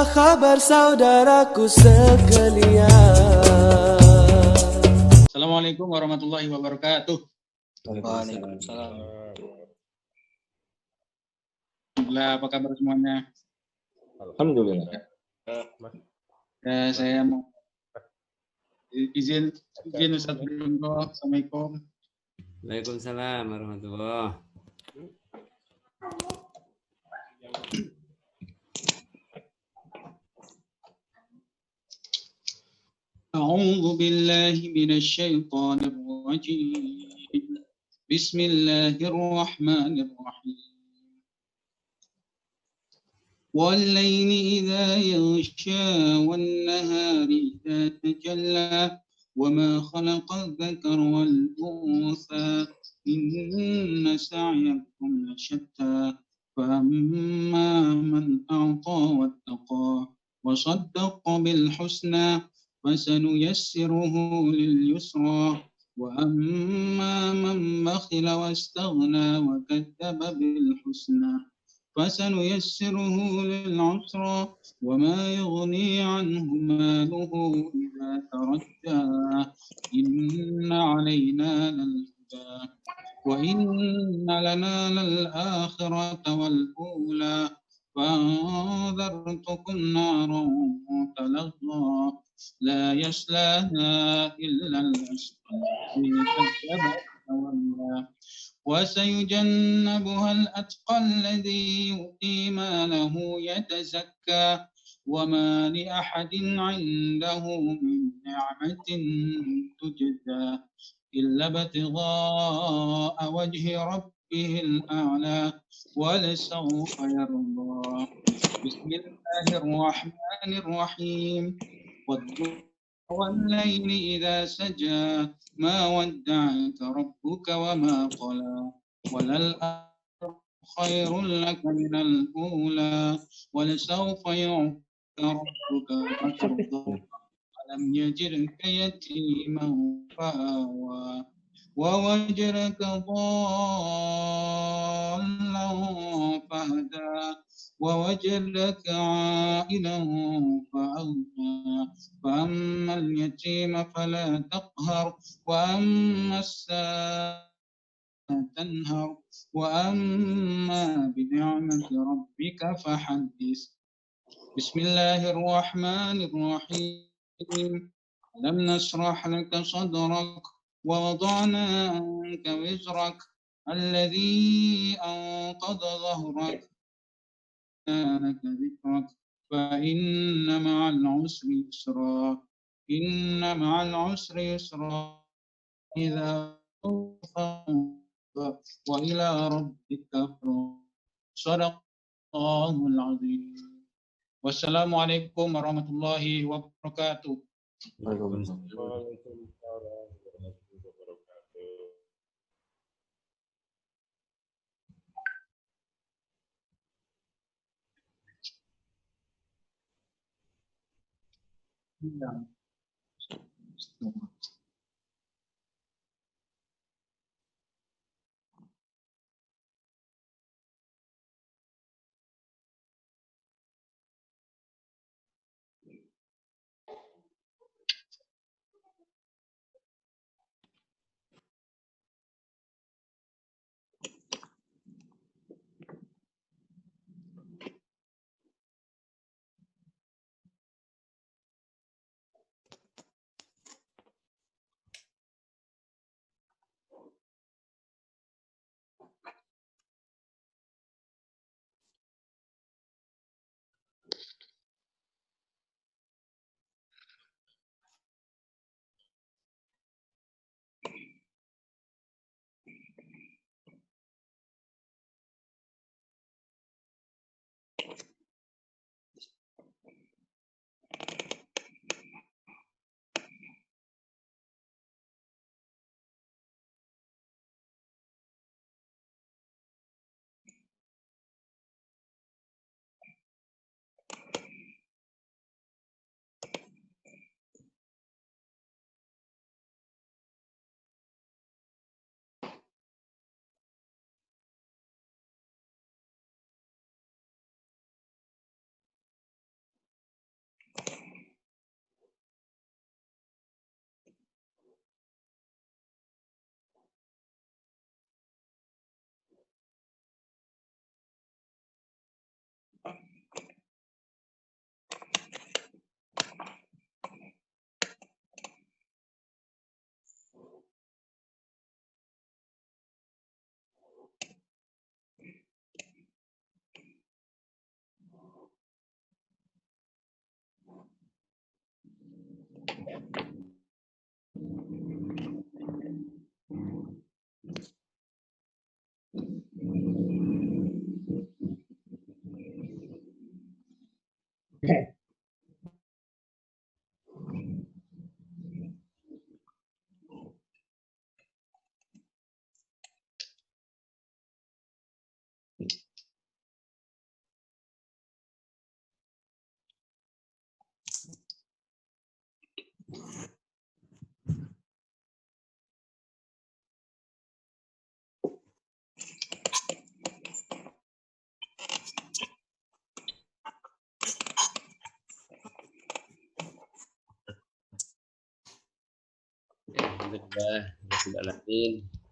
Apa kabar saudaraku sekalian? Assalamualaikum warahmatullahi wabarakatuh. Waalaikumsalam. Alhamdulillah, apa kabar semuanya? Alhamdulillah. Ya, saya mau izin Ustaz Bronco. Assalamualaikum. Waalaikumsalam warahmatullahi. أعوذ بالله من الشيطان الرجيم. بسم الله الرحمن الرحيم. والليل إذا يغشى والنهار إذا تجلى وما خلق الذكر والأنثى إن سعيكم لشتى فأما من أعطى واتقى وصدق بالحسنى فسنيسره لليسرى وأما من بخل واستغنى وكذب بالحسنى فسنيسره للعسرى وما يغني عنه ماله إذا تردى إن علينا للهدى وإن لنا للآخرة والأولى فأنذرتكم نارا تلظى لا يصلاها إلا الأشقى الذي كذب وتولى وسيجنبها الأتقى الذي يؤتي ماله يتزكى وما لأحد عنده من نعمة تجزى إلا ابتغاء وجه ربه الأعلى ولسوف يرضى بسم الله الرحمن الرحيم والليل إذا سجى ما ودعك ربك وما قلى وللآخرة خير لك من الأولى ولسوف يعطيك ربك فترضى ألم يجدك يتيما فآوى ووجدك ضالا فهدى ووجدك عائلا فأغنى فأما اليتيم فلا تقهر وأما السائل تنهر وأما بنعمة ربك فحدث بسم الله الرحمن الرحيم ألم نشرح لك صدرك ووضعنا عنك وزرك الذي أنقض ظهرك لك ذكرك فإن مع العسر يسرا إن مع العسر يسرا إذا وإلى ربك فارغب صدق الله العظيم Wassalamualaikum warahmatullahi wabarakatuh. Waalaikumsalam warahmatullahi wabarakatuh.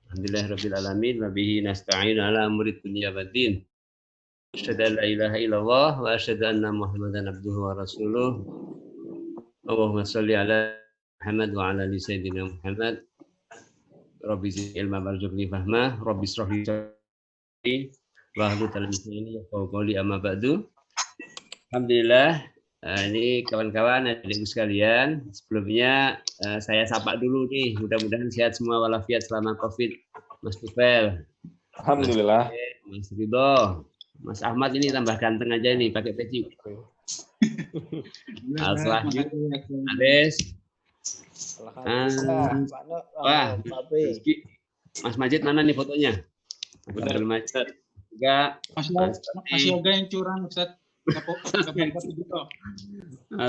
Alhamdulillahirrabbilalamin wa bihi nasta'in ala amri dunya waddin. Asyhadu an la ilaha illallah wa asyhadu anna Muhammadan abduhu wa rasuluh. Allahumma shalli ala Muhammad wa ala ali sayyidina Muhammad. Rabbi zidni ilma warzuqni fahma, Rabbi ishrah li sadri wa hlul 'uqdatam min lisani yafqahu qawli, amma ba'du. Alhamdulillah. Ini kawan-kawan, adik-adikku sekalian, sebelumnya saya sapa dulu nih, mudah-mudahan sehat semua walafiat selama COVID. Mas Tufel, Alhamdulillah. Mas Ridho, Mas Ahmad ini tambah ganteng aja nih pakai peci. Al-Selahju, Ades, Mas Majid mana nih fotonya? Mas Majid juga. Mas Yoga yang curang, Ustaz.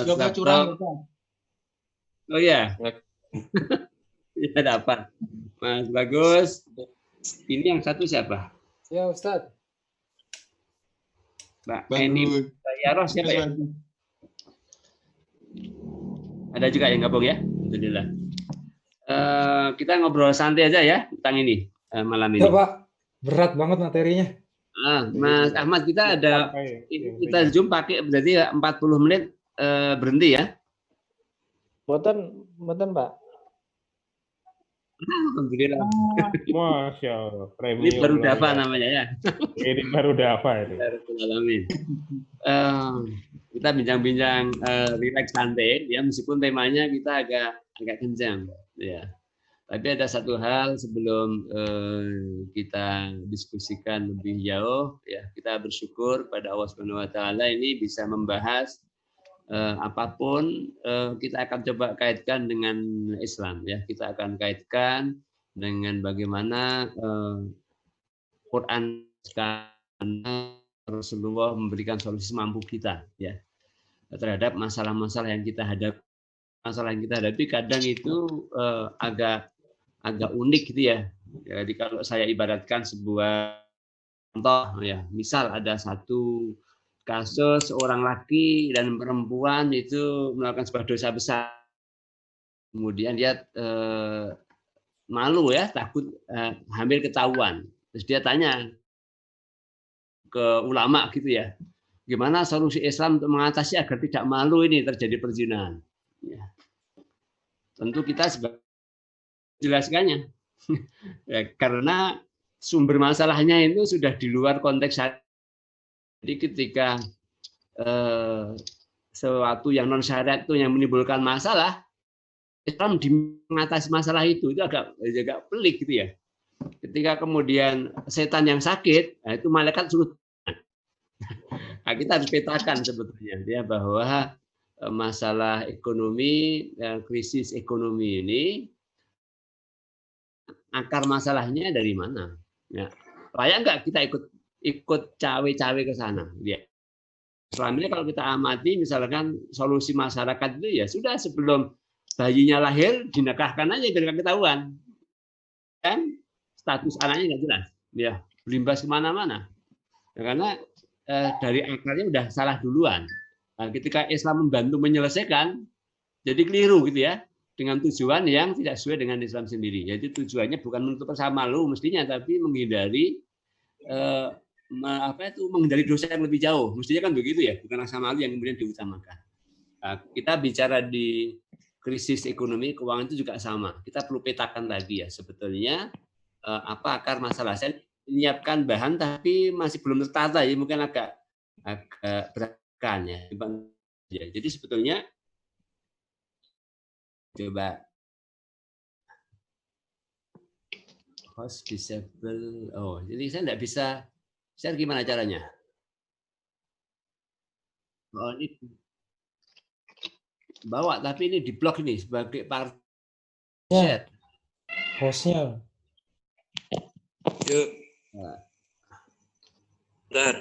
Yoga curang. Oh iya. Ya dapat. Mas Bagus. Ini yang satu siapa? Ya Ustaz. Mbak Eni Yaros siapa ya? Ada juga yang gabung ya? Alhamdulillah. Kita ngobrol santai aja ya tentang ini malam ini. Ya Pak, berat banget materinya. Mas Ahmad, kita ada kita Zoom pakai berarti 40 menit berhenti ya? Boten Pak. Alhamdulillah. Masya Allah. Ini baru dapat namanya ya. Ini baru dapat. Alamin. Kita bincang-bincang rileks santai ya, meskipun temanya kita agak kencang ya. Tapi ada satu hal sebelum kita diskusikan lebih jauh ya, kita bersyukur pada Allah Subhanahu wa taala ini bisa membahas apapun kita akan coba kaitkan dengan Islam ya. Kita akan kaitkan dengan bagaimana Quran sekarang Rasulullah memberikan solusi mampu kita ya terhadap masalah-masalah yang kita hadapi. Masalah yang kita hadapi kadang itu agak unik gitu ya. Jadi kalau saya ibaratkan sebuah contoh ya, misal ada satu kasus seorang laki dan perempuan itu melakukan sebuah dosa besar, kemudian dia malu ya, takut hamil ketahuan, terus dia tanya ke ulama gitu ya, gimana solusi Islam untuk mengatasi agar tidak malu ini terjadi perzinahan ya. Tentu kita sebagai jelaskannya ya, karena sumber masalahnya itu sudah di luar konteks syariat. Jadi ketika sesuatu yang non syariat itu yang menimbulkan masalah, Islam mengatasi masalah itu agak pelik gitu ya. Ketika kemudian setan yang sakit, nah itu malaikat suruh. Nah, kita harus petakan sebetulnya ya bahwa masalah ekonomi, krisis ekonomi ini akar masalahnya dari mana? Ya, layak nggak kita ikut cawe-cawe ke sana? Ya. Selama ini kalau kita amati, misalkan solusi masyarakat itu ya sudah sebelum bayinya lahir dinikahkan aja biar ketahuan, kan status anaknya nggak jelas, ya berimbas kemana-mana. Ya, karena dari akarnya udah salah duluan. Nah, ketika Islam membantu menyelesaikan, jadi keliru gitu ya. Dengan tujuan yang tidak sesuai dengan Islam sendiri. Jadi tujuannya bukan menutup rasa malu mestinya, tapi menghindari menghindari dosa yang lebih jauh. Mestinya kan begitu ya, bukan rasa malu yang kemudian diutamakan. Nah, kita bicara di krisis ekonomi keuangan itu juga sama. Kita perlu petakan lagi ya sebetulnya apa akar masalah. Saya menyiapkan bahan tapi masih belum tertata ya, mungkin agak beratkan ya. Jadi sebetulnya coba host disable. Oh, jadi saya tidak bisa share, gimana caranya? Oh, ini bawa, tapi ini diblok ini sebagai part Ya, chat. hostnya. Yuk, Nah, bentar.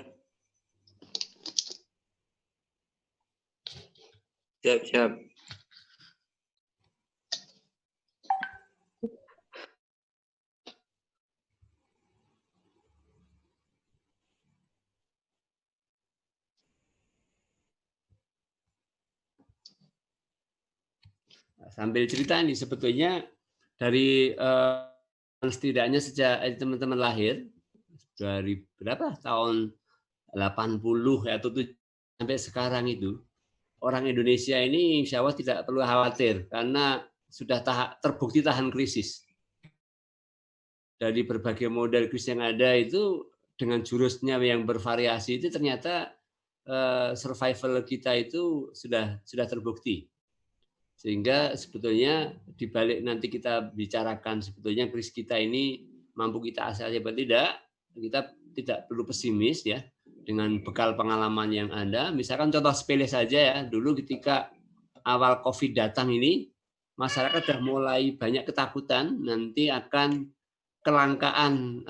Siap. sambil cerita nih, sebetulnya dari setidaknya sejak teman-teman lahir dari berapa tahun 80 atau 7 sampai sekarang itu, orang Indonesia ini insya Allah tidak perlu khawatir karena sudah terbukti tahan krisis. Dari berbagai model krisis yang ada itu dengan jurusnya yang bervariasi itu ternyata survival kita itu sudah terbukti. Sehingga sebetulnya dibalik nanti kita bicarakan sebetulnya krisis kita ini mampu kita atasi atau tidak, kita tidak perlu pesimis ya dengan bekal pengalaman yang ada. Misalkan contoh sepele saja ya, dulu ketika awal COVID datang ini, masyarakat sudah mulai banyak ketakutan nanti akan kelangkaan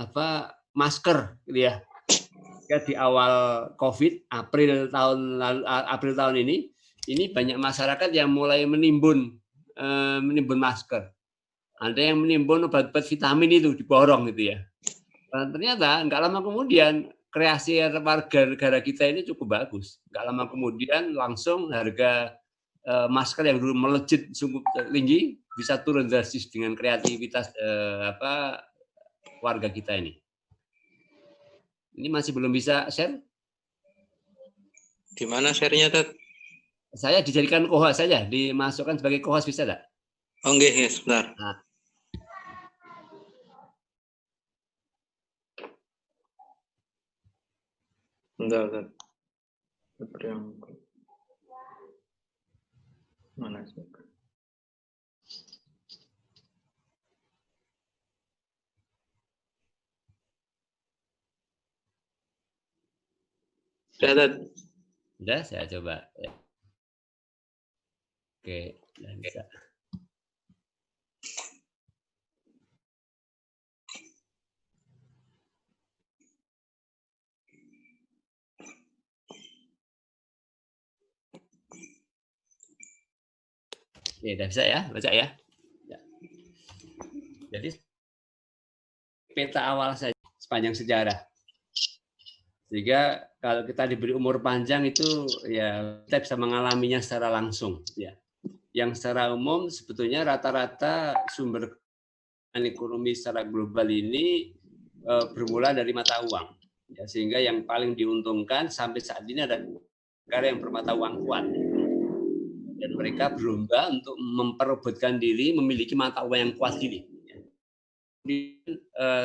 masker gitu ya. Di awal COVID April tahun ini banyak masyarakat yang mulai menimbun masker. Ada yang menimbun obat-obat vitamin itu diborong gitu ya. Dan ternyata nggak lama kemudian kreasi warga negara kita ini cukup bagus. Nggak lama kemudian langsung harga masker yang dulu melejit cukup tinggi bisa turun drastis dengan kreativitas warga kita ini. Ini masih belum bisa share? Di mana share-nya, Tat? Saya dijadikan co-host saja, dimasukkan sebagai co-host bisa enggak? Oh, nggih, sebentar. Nah. Bentar, Tat. Yang mana sih? Sudah, saya coba. Oke, bisa. Oke, udah bisa ya, baca ya. Jadi peta awal saja sepanjang sejarah. Sehingga kalau kita diberi umur panjang itu ya kita bisa mengalaminya secara langsung ya. Yang secara umum sebetulnya rata-rata sumber ekonomi secara global ini bermula dari mata uang. Ya, sehingga yang paling diuntungkan sampai saat ini ada negara yang bermata uang kuat. Dan mereka berlomba untuk memperebutkan diri memiliki mata uang yang kuat ini.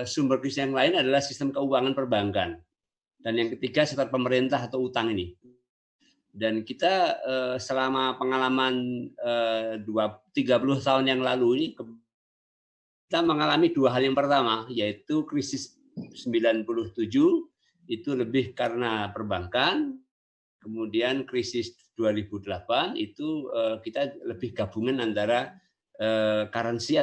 Sumber krisis yang lain adalah sistem keuangan perbankan. Dan yang ketiga sektor pemerintah atau utang ini. Dan kita selama pengalaman 30 tahun yang lalu ini kita mengalami dua hal. Yang pertama yaitu krisis 97 itu lebih karena perbankan. Kemudian krisis 2008 itu kita lebih gabungan antara currency.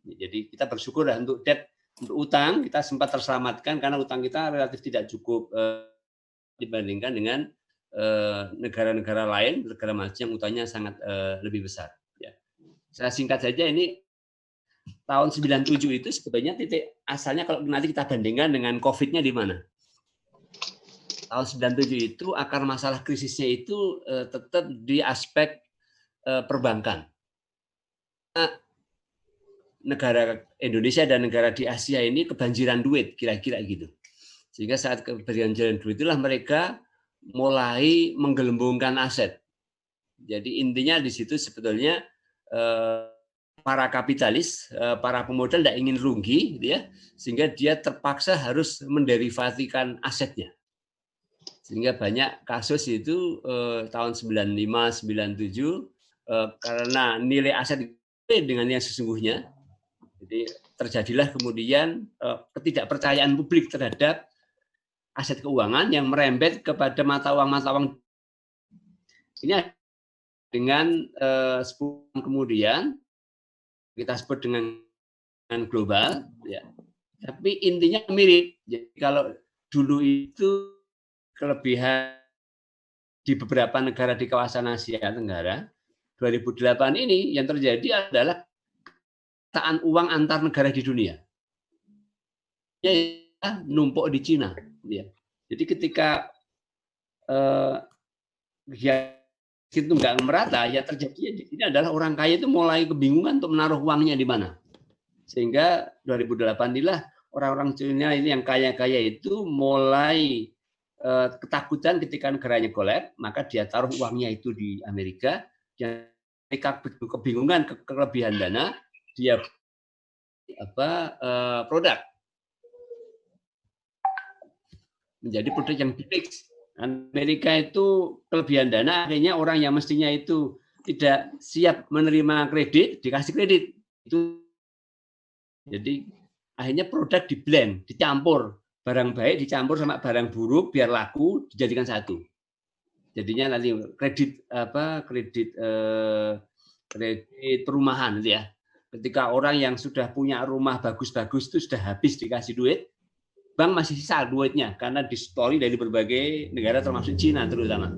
Jadi kita bersyukur untuk debt. Untuk utang kita sempat terselamatkan karena utang kita relatif tidak cukup dibandingkan dengan negara-negara lain, negara maju yang utangnya sangat lebih besar. Ya. Saya singkat saja ini tahun 97 itu sebetulnya titik asalnya kalau nanti kita bandingkan dengan COVID-nya di mana? Tahun 97 itu akar masalah krisisnya itu tetap di aspek perbankan. Negara Indonesia dan negara di Asia ini kebanjiran duit kira-kira gitu. Sehingga saat kebanjiran duit itulah mereka mulai menggelembungkan aset. Jadi intinya di situ sebetulnya para kapitalis, para pemodal tidak ingin rugi, gitu ya, sehingga dia terpaksa harus menderivasikan asetnya. Sehingga banyak kasus itu tahun 95, 97 karena nilai aset dengan yang sesungguhnya. Jadi terjadilah kemudian ketidakpercayaan publik terhadap aset keuangan yang merembet kepada mata uang. Ini dengan 10 tahun kemudian kita sebut dengan global, ya. Tapi intinya mirip. Jadi kalau dulu itu kelebihan di beberapa negara di kawasan Asia Tenggara, 2008 ini yang terjadi adalah pemetaan uang antar negara di dunia. Ya, numpuk di Cina. Ya. Jadi ketika ya itu nggak merata, ya terjadi di sini adalah orang kaya itu mulai kebingungan untuk menaruh uangnya di mana. Sehingga 2008 inilah orang-orang Cina ini yang kaya-kaya itu mulai ketakutan ketika negaranya collapse, maka dia taruh uangnya itu di Amerika. Yang mereka kebingungan kelebihan dana, dia produk menjadi produk yang fix. Amerika itu kelebihan dana, akhirnya orang yang mestinya itu tidak siap menerima kredit dikasih kredit. Itu jadi akhirnya produk diblend, dicampur, barang baik dicampur sama barang buruk biar laku dijadikan satu. Jadinya nanti kredit perumahan gitu ya. Ketika orang yang sudah punya rumah bagus-bagus itu sudah habis dikasih duit, bank masih sisa duitnya karena distori dari berbagai negara termasuk Cina terutama.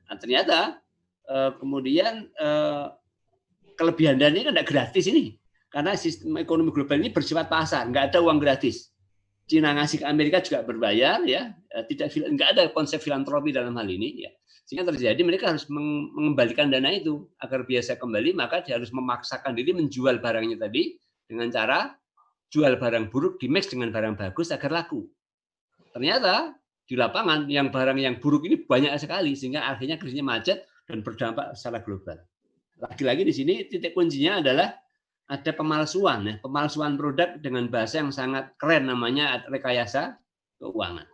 Nah, ternyata kemudian kelebihan dana ini kan tidak gratis ini. Karena sistem ekonomi global ini bersifat pasar, nggak ada uang gratis. Cina ngasih ke Amerika juga berbayar, ya, nggak ada konsep filantropi dalam hal ini, ya. Sehingga terjadi mereka harus mengembalikan dana itu agar biasa kembali, maka dia harus memaksakan diri menjual barangnya tadi dengan cara jual barang buruk di mix dengan barang bagus agar laku. Ternyata di lapangan yang barang yang buruk ini banyak sekali sehingga akhirnya krisisnya macet dan berdampak secara global. Lagi-lagi di sini titik kuncinya adalah ada pemalsuan, ya, pemalsuan produk dengan bahasa yang sangat keren namanya rekayasa keuangan.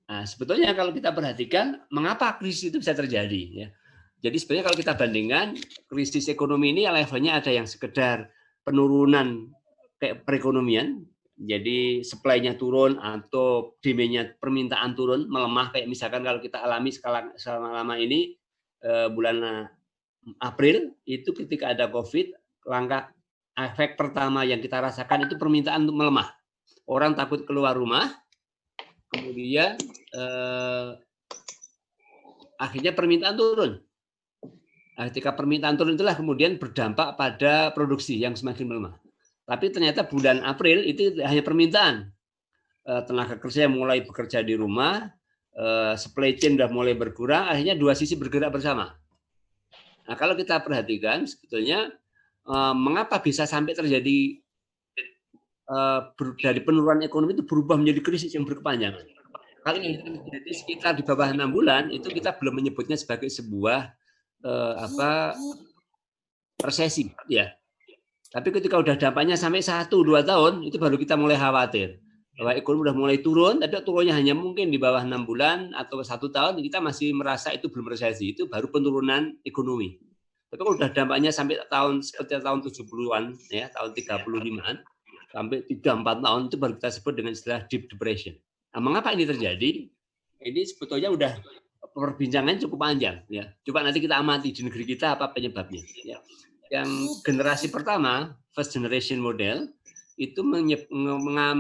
Nah, sebetulnya kalau kita perhatikan mengapa krisis itu bisa terjadi, ya. Jadi sebenarnya kalau kita bandingkan krisis ekonomi ini levelnya ada yang sekedar penurunan kayak perekonomian, jadi supply-nya turun atau demand-nya permintaan turun melemah kayak misalkan kalau kita alami selama ini bulan April itu ketika ada COVID, langkah efek pertama yang kita rasakan itu permintaan untuk melemah. Orang takut keluar rumah, kemudian akhirnya permintaan turun. Nah, ketika permintaan turun itulah kemudian berdampak pada produksi yang semakin melemah. Tapi ternyata bulan April itu hanya permintaan. Tenaga kerja yang mulai bekerja di rumah, supply chain sudah mulai berkurang, akhirnya dua sisi bergerak bersama. Nah, kalau kita perhatikan sebetulnya mengapa bisa sampai terjadi dari penurunan ekonomi itu berubah menjadi krisis yang berkepanjangan. Kali ini terjadi sekitar di bawah 6 bulan itu kita belum menyebutnya sebagai sebuah resesi, ya. Tapi ketika udah dampaknya sampai 1-2 tahun itu baru kita mulai khawatir bahwa ekonomi udah mulai turun, tapi turunnya hanya mungkin di bawah 6 bulan atau 1 tahun, kita masih merasa itu belum resesi, itu baru penurunan ekonomi. Tapi kalau udah dampaknya sampai tahun seperti tahun 70-an, ya, tahun 35-an, sampai 3-4 tahun itu baru kita sebut dengan istilah deep depression. Nah, mengapa ini terjadi? Ini sebetulnya udah perbincangan cukup panjang, ya. Coba nanti kita amati di negeri kita apa penyebabnya, ya. Yang generasi pertama, first generation model, itu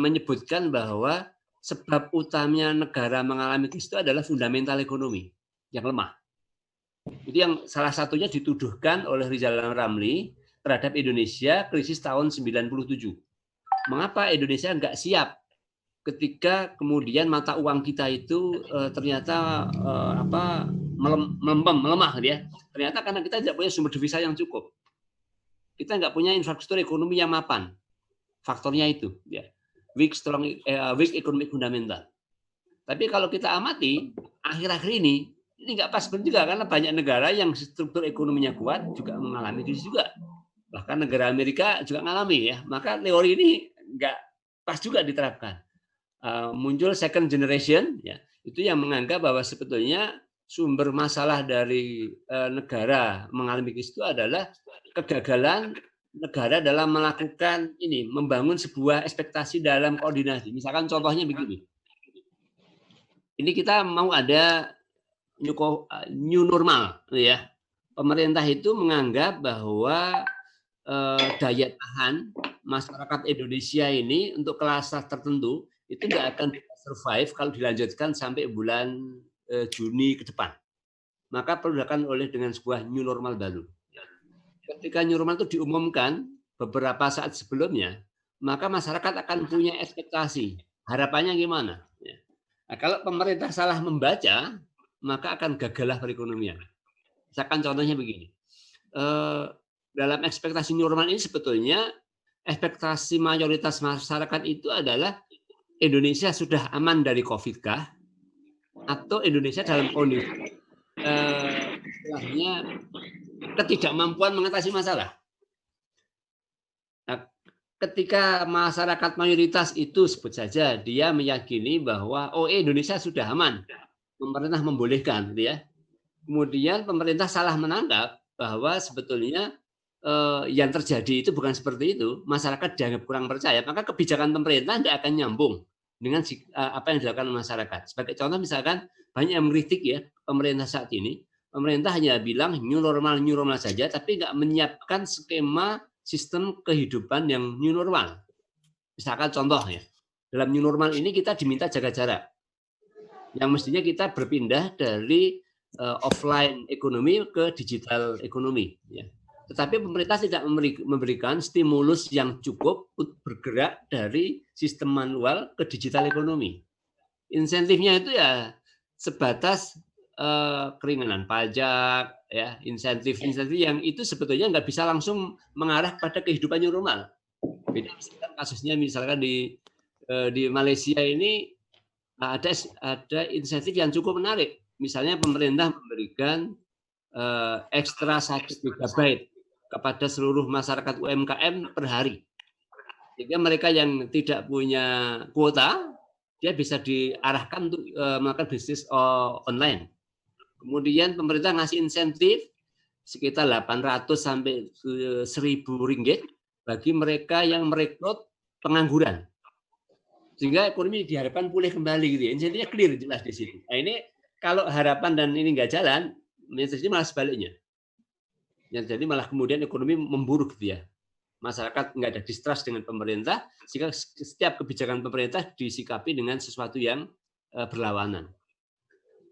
menyebutkan bahwa sebab utamanya negara mengalami krisis itu adalah fundamental ekonomi yang lemah. Jadi yang salah satunya dituduhkan oleh Rizal Ramli terhadap Indonesia krisis tahun 97. Mengapa Indonesia nggak siap ketika kemudian mata uang kita itu ternyata melemah, ya. Ternyata karena kita tidak punya sumber devisa yang cukup. Kita nggak punya infrastruktur ekonomi yang mapan. Faktornya itu, ya, weak economic fundamental. Tapi kalau kita amati akhir-akhir ini nggak pas juga karena banyak negara yang struktur ekonominya kuat juga mengalami krisis juga. Bahkan negara Amerika juga mengalami, ya. Maka teori ini nggak pas juga diterapkan. Muncul second generation, ya, itu yang menganggap bahwa sebetulnya sumber masalah dari negara mengalami krisis itu adalah kegagalan negara dalam melakukan membangun sebuah ekspektasi dalam koordinasi. Misalkan contohnya begini. Ini kita mau ada new normal, ya. Pemerintah itu menganggap bahwa daya tahan masyarakat Indonesia ini untuk kelas tertentu itu nggak akan survive kalau dilanjutkan sampai bulan Juni ke depan. Maka perlu dilakukan oleh dengan sebuah new normal baru. Ketika new normal itu diumumkan beberapa saat sebelumnya, maka masyarakat akan punya ekspektasi. Harapannya gimana? Nah, kalau pemerintah salah membaca, maka akan gagallah perekonomian. Misalkan contohnya begini, dalam ekspektasi normal ini sebetulnya ekspektasi mayoritas masyarakat itu adalah Indonesia sudah aman dari COVID kah? Atau Indonesia dalam kondisi istilahnya ketidakmampuan mengatasi masalah. Nah, ketika masyarakat mayoritas itu sebut saja dia meyakini bahwa Indonesia sudah aman, pemerintah membolehkan, gitu ya. Kemudian pemerintah salah menangkap bahwa sebetulnya yang terjadi itu bukan seperti itu, masyarakat dianggap kurang percaya, maka kebijakan pemerintah tidak akan nyambung dengan apa yang dilakukan masyarakat. Sebagai contoh misalkan banyak yang mengkritik ya pemerintah saat ini, pemerintah hanya bilang new normal saja, tapi nggak menyiapkan skema sistem kehidupan yang new normal. Misalkan contoh ya, dalam new normal ini kita diminta jaga jarak, yang mestinya kita berpindah dari offline ekonomi ke digital ekonomi. Ya. Tetapi pemerintah tidak memberikan stimulus yang cukup untuk bergerak dari sistem manual ke digital ekonomi. Insentifnya itu ya sebatas keringanan pajak, ya insentif yang itu sebetulnya nggak bisa langsung mengarah pada kehidupan new normal. Beda misalkan kasusnya misalkan di Malaysia ini ada insentif yang cukup menarik. Misalnya pemerintah memberikan ekstra 1 GB kepada seluruh masyarakat UMKM per hari. Sehingga mereka yang tidak punya kuota, dia bisa diarahkan untuk melakukan bisnis online. Kemudian pemerintah ngasih insentif sekitar 800 sampai 1.000 ringgit bagi mereka yang merekrut pengangguran. Sehingga ekonomi diharapkan pulih kembali gitu ya. Insentifnya clear jelas di situ. Nah, ini kalau harapan dan ini nggak jalan, ini malah sebaliknya. Yang jadi malah kemudian ekonomi memburuk gitu ya. Masyarakat nggak ada distrust dengan pemerintah, sehingga setiap kebijakan pemerintah disikapi dengan sesuatu yang berlawanan.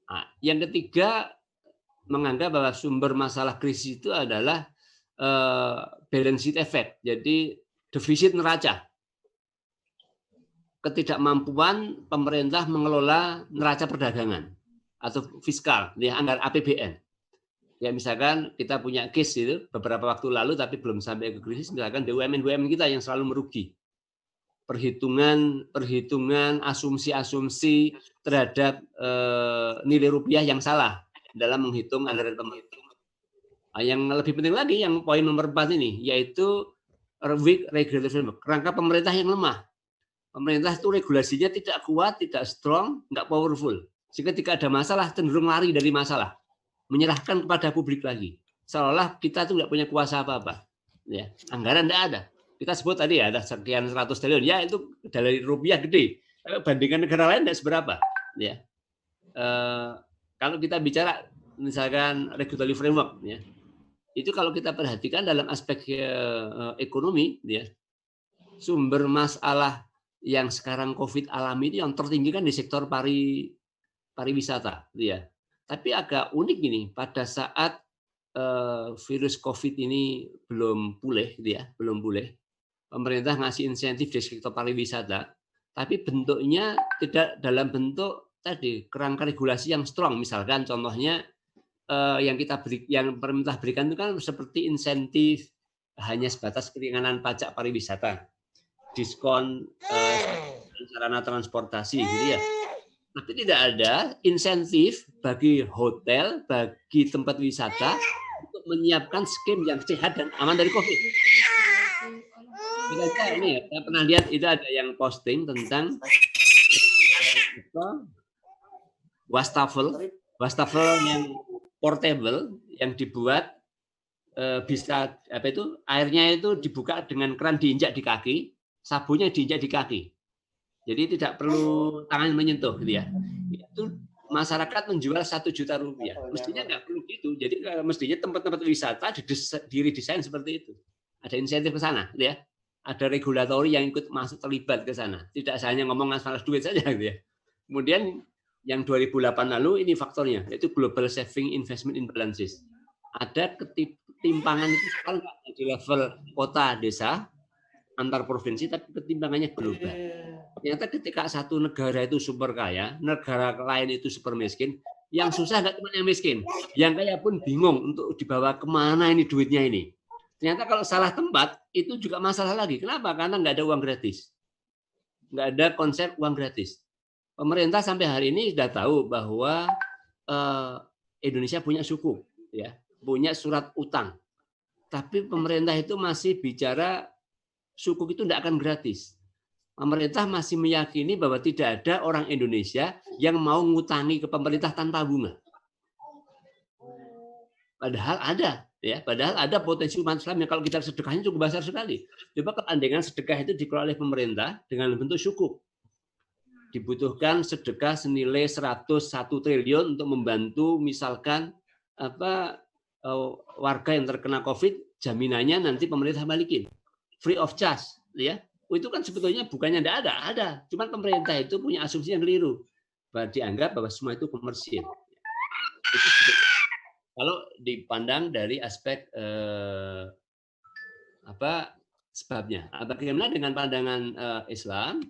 Nah, yang ketiga, menganggap bahwa sumber masalah krisis itu adalah balance sheet effect, jadi defisit neraca. Ketidakmampuan pemerintah mengelola neraca perdagangan atau fiskal, ya anggaran APBN. Ya misalkan kita punya case itu beberapa waktu lalu tapi belum sampai ke krisis, misalkan BUMN kita yang selalu merugi. Perhitungan asumsi terhadap nilai rupiah yang salah dalam menghitung anggaran pemerintah. Yang lebih penting lagi yang poin nomor 4 ini yaitu weak regulatory framework, kerangka pemerintah yang lemah. Pemerintah itu regulasinya tidak kuat, tidak strong, nggak powerful. Sehingga ketika ada masalah cenderung lari dari masalah, menyerahkan kepada publik lagi. Seolah kita tuh nggak punya kuasa apa-apa. Ya, anggaran nggak ada. Kita sebut tadi ya ada sekian 100 triliun, ya itu dari rupiah gede. Bandingkan negara lain tidak seberapa. Ya, kalau kita bicara misalkan regulatory framework, ya, itu kalau kita perhatikan dalam aspek ekonomi, ya, sumber masalah yang sekarang COVID alami itu yang tertinggi kan di sektor pariwisata, ya. Tapi agak unik ini pada saat virus COVID ini belum pulih, ya, belum pulih. Pemerintah ngasih insentif di sektor pariwisata, tapi bentuknya tidak dalam bentuk tadi kerangka regulasi yang strong. Misalkan contohnya yang pemerintah berikan itu kan seperti insentif hanya sebatas keringanan pajak pariwisata, diskon sarana transportasi gitu ya. Tapi tidak ada insentif bagi hotel, bagi tempat wisata untuk menyiapkan skim yang sehat dan aman dari COVID. Ini ya, saya pernah lihat itu ada yang posting tentang wastafel yang portable yang dibuat bisa airnya itu dibuka dengan keran diinjak di kaki, sabunnya diinjak di kaki. Jadi tidak perlu tangan menyentuh gitu ya. Itu masyarakat menjual 1 juta rupiah. Mestinya nggak perlu gitu. Jadi mestinya tempat-tempat wisata diredesain seperti itu. Ada insentif ke sana, gitu ya. Ada regulatori yang ikut masuk terlibat ke sana. Tidak hanya ngomong masalah duit saja, gitu ya. Kemudian yang 2008 lalu ini faktornya, yaitu Global Saving Investment Imbalances. Ada ketimpangan itu kalau di level kota, desa, antar provinsi, tapi ketimpangannya global. Ternyata ketika satu negara itu super kaya, negara lain itu super miskin, yang susah nggak cuma yang miskin, yang kaya pun bingung untuk dibawa kemana ini duitnya ini. Ternyata kalau salah tempat, itu juga masalah lagi. Kenapa? Karena nggak ada uang gratis. Nggak ada konsep uang gratis. Pemerintah sampai hari ini sudah tahu bahwa Indonesia punya sukuk, ya, punya surat utang. Tapi pemerintah itu masih bicara sukuk itu tidak akan gratis. Pemerintah masih meyakini bahwa tidak ada orang Indonesia yang mau ngutangi ke pemerintah tanpa bunga. Padahal ada, ya. Padahal ada potensi umat Islam yang kalau kita sedekahnya cukup besar sekali. Coba keandaian sedekah itu dikelola oleh pemerintah dengan bentuk sukuk. Dibutuhkan sedekah senilai 101 triliun untuk membantu misalkan warga yang terkena COVID, jaminannya nanti pemerintah balikin free of charge, ya. Itu kan sebetulnya bukannya tidak ada. Cuman pemerintah itu punya asumsi yang keliru. Dianggap bahwa semua itu komersil. Itu kalau dipandang dari aspek sebabnya. Bagaimana dengan pandangan Islam?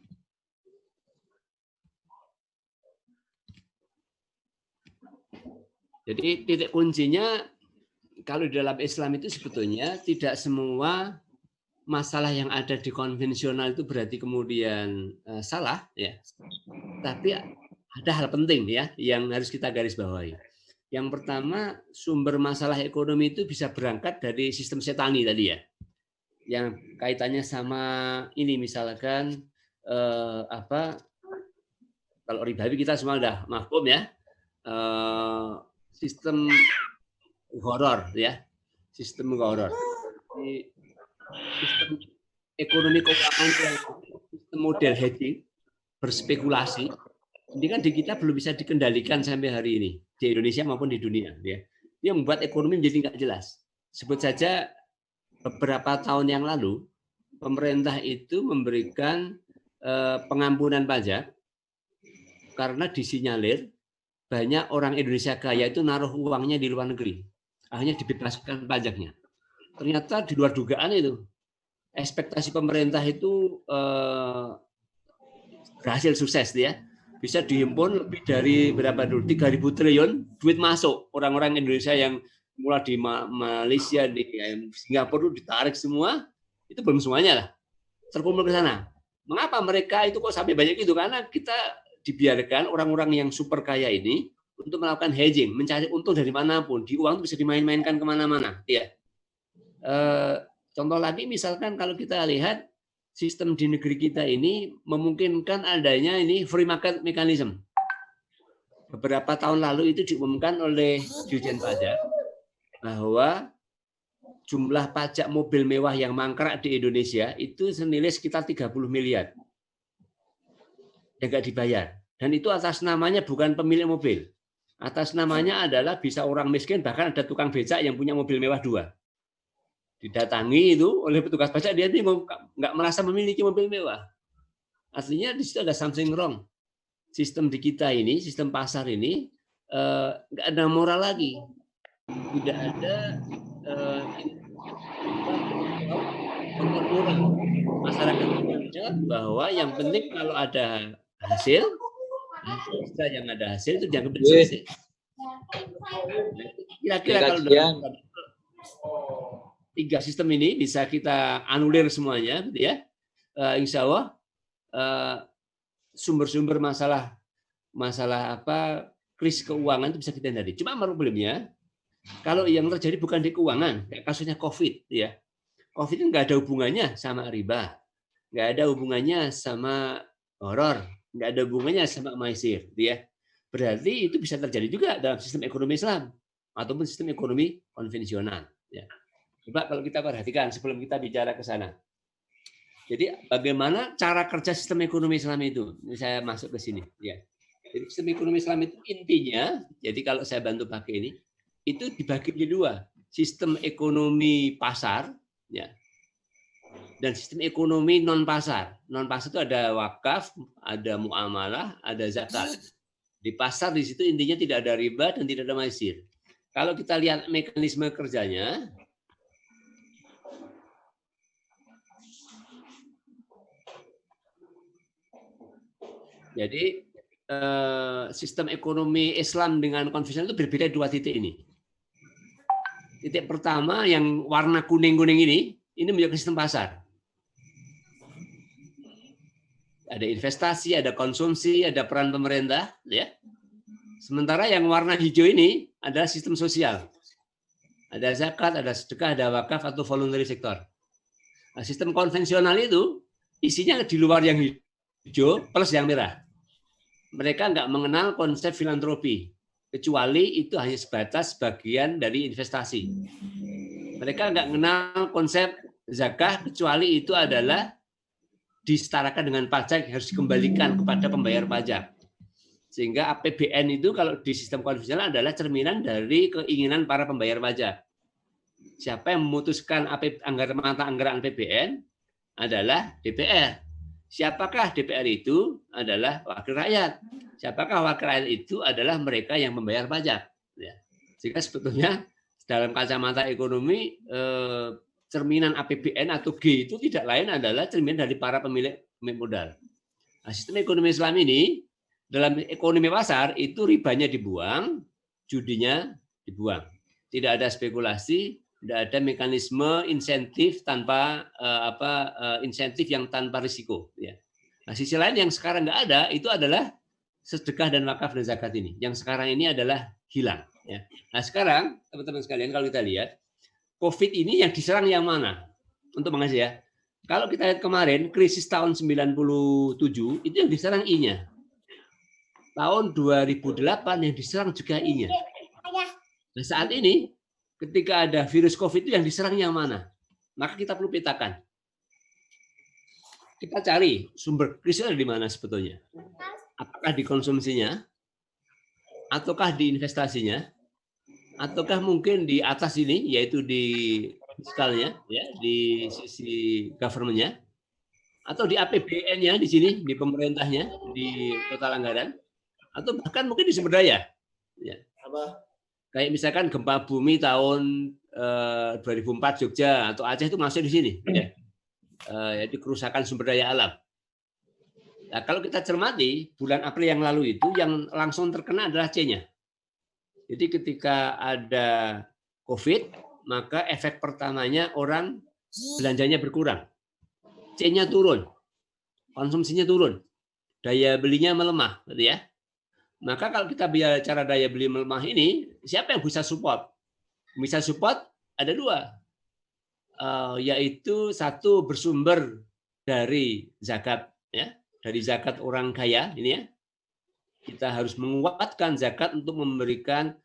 Jadi titik kuncinya kalau di dalam Islam itu sebetulnya tidak semua masalah yang ada di konvensional itu berarti kemudian salah, ya. Tapi ada hal penting, ya, yang harus kita garis bawahi. Yang pertama, sumber masalah ekonomi itu bisa berangkat dari sistem setani tadi, ya, yang kaitannya sama ini misalkan kalau ribawi kita semua udah mafhum, ya. Sistem horor, ya, sistem horor. Sistem ekonomi keuangan yang sistem model hedging, berspekulasi, ini kan di kita belum bisa dikendalikan sampai hari ini di Indonesia maupun di dunia, ya. Yang membuat ekonomi menjadi nggak jelas. Sebut saja beberapa tahun yang lalu pemerintah itu memberikan pengampunan pajak karena disinyalir banyak orang Indonesia kaya itu naruh uangnya di luar negeri, akhirnya dibebaskan pajaknya. Ternyata di luar dugaan itu. Ekspektasi pemerintah itu berhasil sukses, ya. Bisa dihimpun lebih dari berapa dulu? 3.000 triliun duit masuk. Orang-orang Indonesia yang mulai di Malaysia, di Singapura itu ditarik semua, itu belum semuanya lah. Terkumpul ke sana. Mengapa mereka itu kok sampai banyak itu? Karena kita dibiarkan orang-orang yang super kaya ini untuk melakukan hedging, mencari untung dari manapun. Di uang itu bisa dimain-mainkan kemana-mana, ya. Contoh lagi misalkan kalau kita lihat sistem di negeri kita ini memungkinkan adanya ini free market mechanism. Beberapa tahun lalu itu diumumkan oleh Dirjen Pajak bahwa jumlah pajak mobil mewah yang mangkrak di Indonesia itu senilai sekitar 30 miliar. Yang nggak dibayar. Dan itu atas namanya bukan pemilik mobil. Atas namanya adalah bisa orang miskin, bahkan ada tukang becak yang punya mobil mewah 2. Didatangi itu oleh petugas pajak, dia nggak merasa memiliki mobil mewah. Artinya di situ ada something wrong. Sistem di kita ini, sistem pasar ini nggak ada moral lagi. Tidak ada moral. Masyarakat menganggap bahwa yang penting kalau ada hasil yang ada hasil itu dianggap selesai. Kira-kira kalau dalam 3 sistem ini bisa kita anulir semuanya, gitu ya. Insya Allah sumber-sumber masalah krisis keuangan itu bisa kita hindari. Cuma problemnya kalau yang terjadi bukan di keuangan, kayak kasusnya COVID, ya. COVID itu nggak ada hubungannya sama riba, nggak ada hubungannya sama horor, nggak ada hubungannya sama maisir, gitu ya. Berarti itu bisa terjadi juga dalam sistem ekonomi Islam ataupun sistem ekonomi konvensional, ya. Coba kalau kita perhatikan sebelum kita bicara ke sana. Jadi bagaimana cara kerja sistem ekonomi Islam itu? Ini saya masuk ke sini, ya. Jadi sistem ekonomi Islam itu intinya, jadi kalau saya bantu pakai ini, itu dibagi menjadi dua. Sistem ekonomi pasar, ya, dan sistem ekonomi non pasar. Non pasar itu ada wakaf, ada muamalah, ada zakat. Di pasar di situ intinya tidak ada riba dan tidak ada maisir. Kalau kita lihat mekanisme kerjanya, jadi sistem ekonomi Islam dengan konvensional itu berbeda dua titik ini. Titik pertama yang warna kuning-kuning ini menunjukkan sistem pasar. Ada investasi, ada konsumsi, ada peran pemerintah, ya. Sementara yang warna hijau ini adalah sistem sosial. Ada zakat, ada sedekah, ada wakaf atau voluntary sector. Nah, sistem konvensional itu isinya di luar yang hijau plus yang merah. Mereka nggak mengenal konsep filantropi, kecuali itu hanya sebatas bagian dari investasi. Mereka nggak mengenal konsep zakah, kecuali itu adalah disetarakan dengan pajak yang harus dikembalikan kepada pembayar pajak. Sehingga APBN itu kalau di sistem konvensional adalah cerminan dari keinginan para pembayar pajak. Siapa yang memutuskan anggaran APBN adalah DPR. Siapakah DPR itu? Adalah wakil rakyat. Siapakah wakil rakyat itu? Adalah mereka yang membayar pajak. Ya. Sehingga sebetulnya dalam kacamata ekonomi, cerminan APBN atau G itu tidak lain adalah cerminan dari para pemilik modal. Nah, sistem ekonomi Islam ini, dalam ekonomi pasar itu ribanya dibuang, judinya dibuang. Tidak ada spekulasi, tidak ada mekanisme insentif tanpa insentif yang tanpa risiko. Ya. Nah, sisi lain yang sekarang nggak ada itu adalah sedekah dan wakaf dan zakat ini. Yang sekarang ini adalah hilang. Ya. Nah, sekarang teman-teman sekalian kalau kita lihat COVID ini yang diserang yang mana? Untuk mengasih ya. Kalau kita lihat kemarin krisis tahun 97 itu yang diserang I-nya. Tahun 2008 yang diserang juga I-nya. Nah, saat ini ketika ada virus COVID itu yang diserang yang mana? Maka kita perlu petakan. Kita cari sumber krisis di mana sebetulnya. Apakah di konsumsinya? Ataukah di investasinya? Ataukah mungkin di atas ini, yaitu di fiskalnya, ya, di sisi government-nya? Atau di APBN-nya di sini, di pemerintahnya, di total anggaran? Atau bahkan mungkin di sumber daya? Ya. Kayak misalkan gempa bumi tahun 2004 Jogja atau Aceh itu masuk di sini, ya. Jadi kerusakan sumber daya alam. Nah, kalau kita cermati bulan April yang lalu itu yang langsung terkena adalah C-nya. Jadi ketika ada COVID, maka efek pertamanya orang belanjanya berkurang, C-nya turun, konsumsinya turun, daya belinya melemah, gitu ya. Maka kalau kita bicara daya beli melemah ini, siapa yang bisa support? Bisa support ada dua, yaitu satu bersumber dari zakat, ya, dari zakat orang kaya ini ya. Kita harus menguatkan zakat untuk memberikan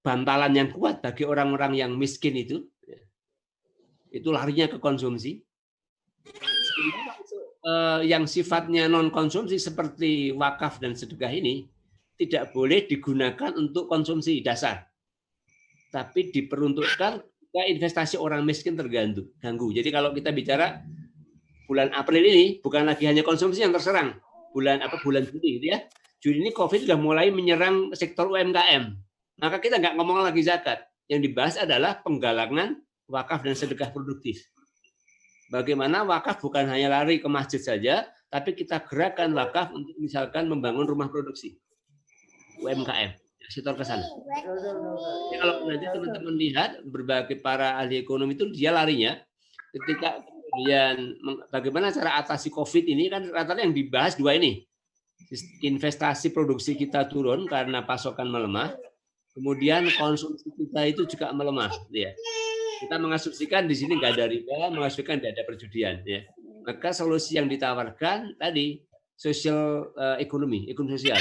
bantalan yang kuat bagi orang-orang yang miskin itu. Itu larinya ke konsumsi. Yang sifatnya non konsumsi seperti wakaf dan sedekah ini tidak boleh digunakan untuk konsumsi dasar, tapi diperuntukkan ke investasi orang miskin terganggu. Jadi kalau kita bicara bulan April ini bukan lagi hanya konsumsi yang terserang. Bulan Juni gitu ya. Juni ini COVID sudah mulai menyerang sektor UMKM. Maka kita nggak ngomong lagi zakat. Yang dibahas adalah penggalangan wakaf dan sedekah produktif. Bagaimana wakaf bukan hanya lari ke masjid saja, tapi kita gerakkan wakaf untuk misalkan membangun rumah produksi UMKM, sektor ke sana. Jadi kalau nanti teman-teman lihat berbagai para ahli ekonomi itu dia larinya ketika kemudian bagaimana cara atasi COVID ini kan rata-rata yang dibahas dua ini. Investasi produksi kita turun karena pasokan melemah, kemudian konsumsi kita itu juga melemah. Ya. Kita mengasumsikan di sini nggak ada riba, mengasumsikan tidak ada perjudian. Ya. Maka solusi yang ditawarkan tadi sosial ekonomi sosial.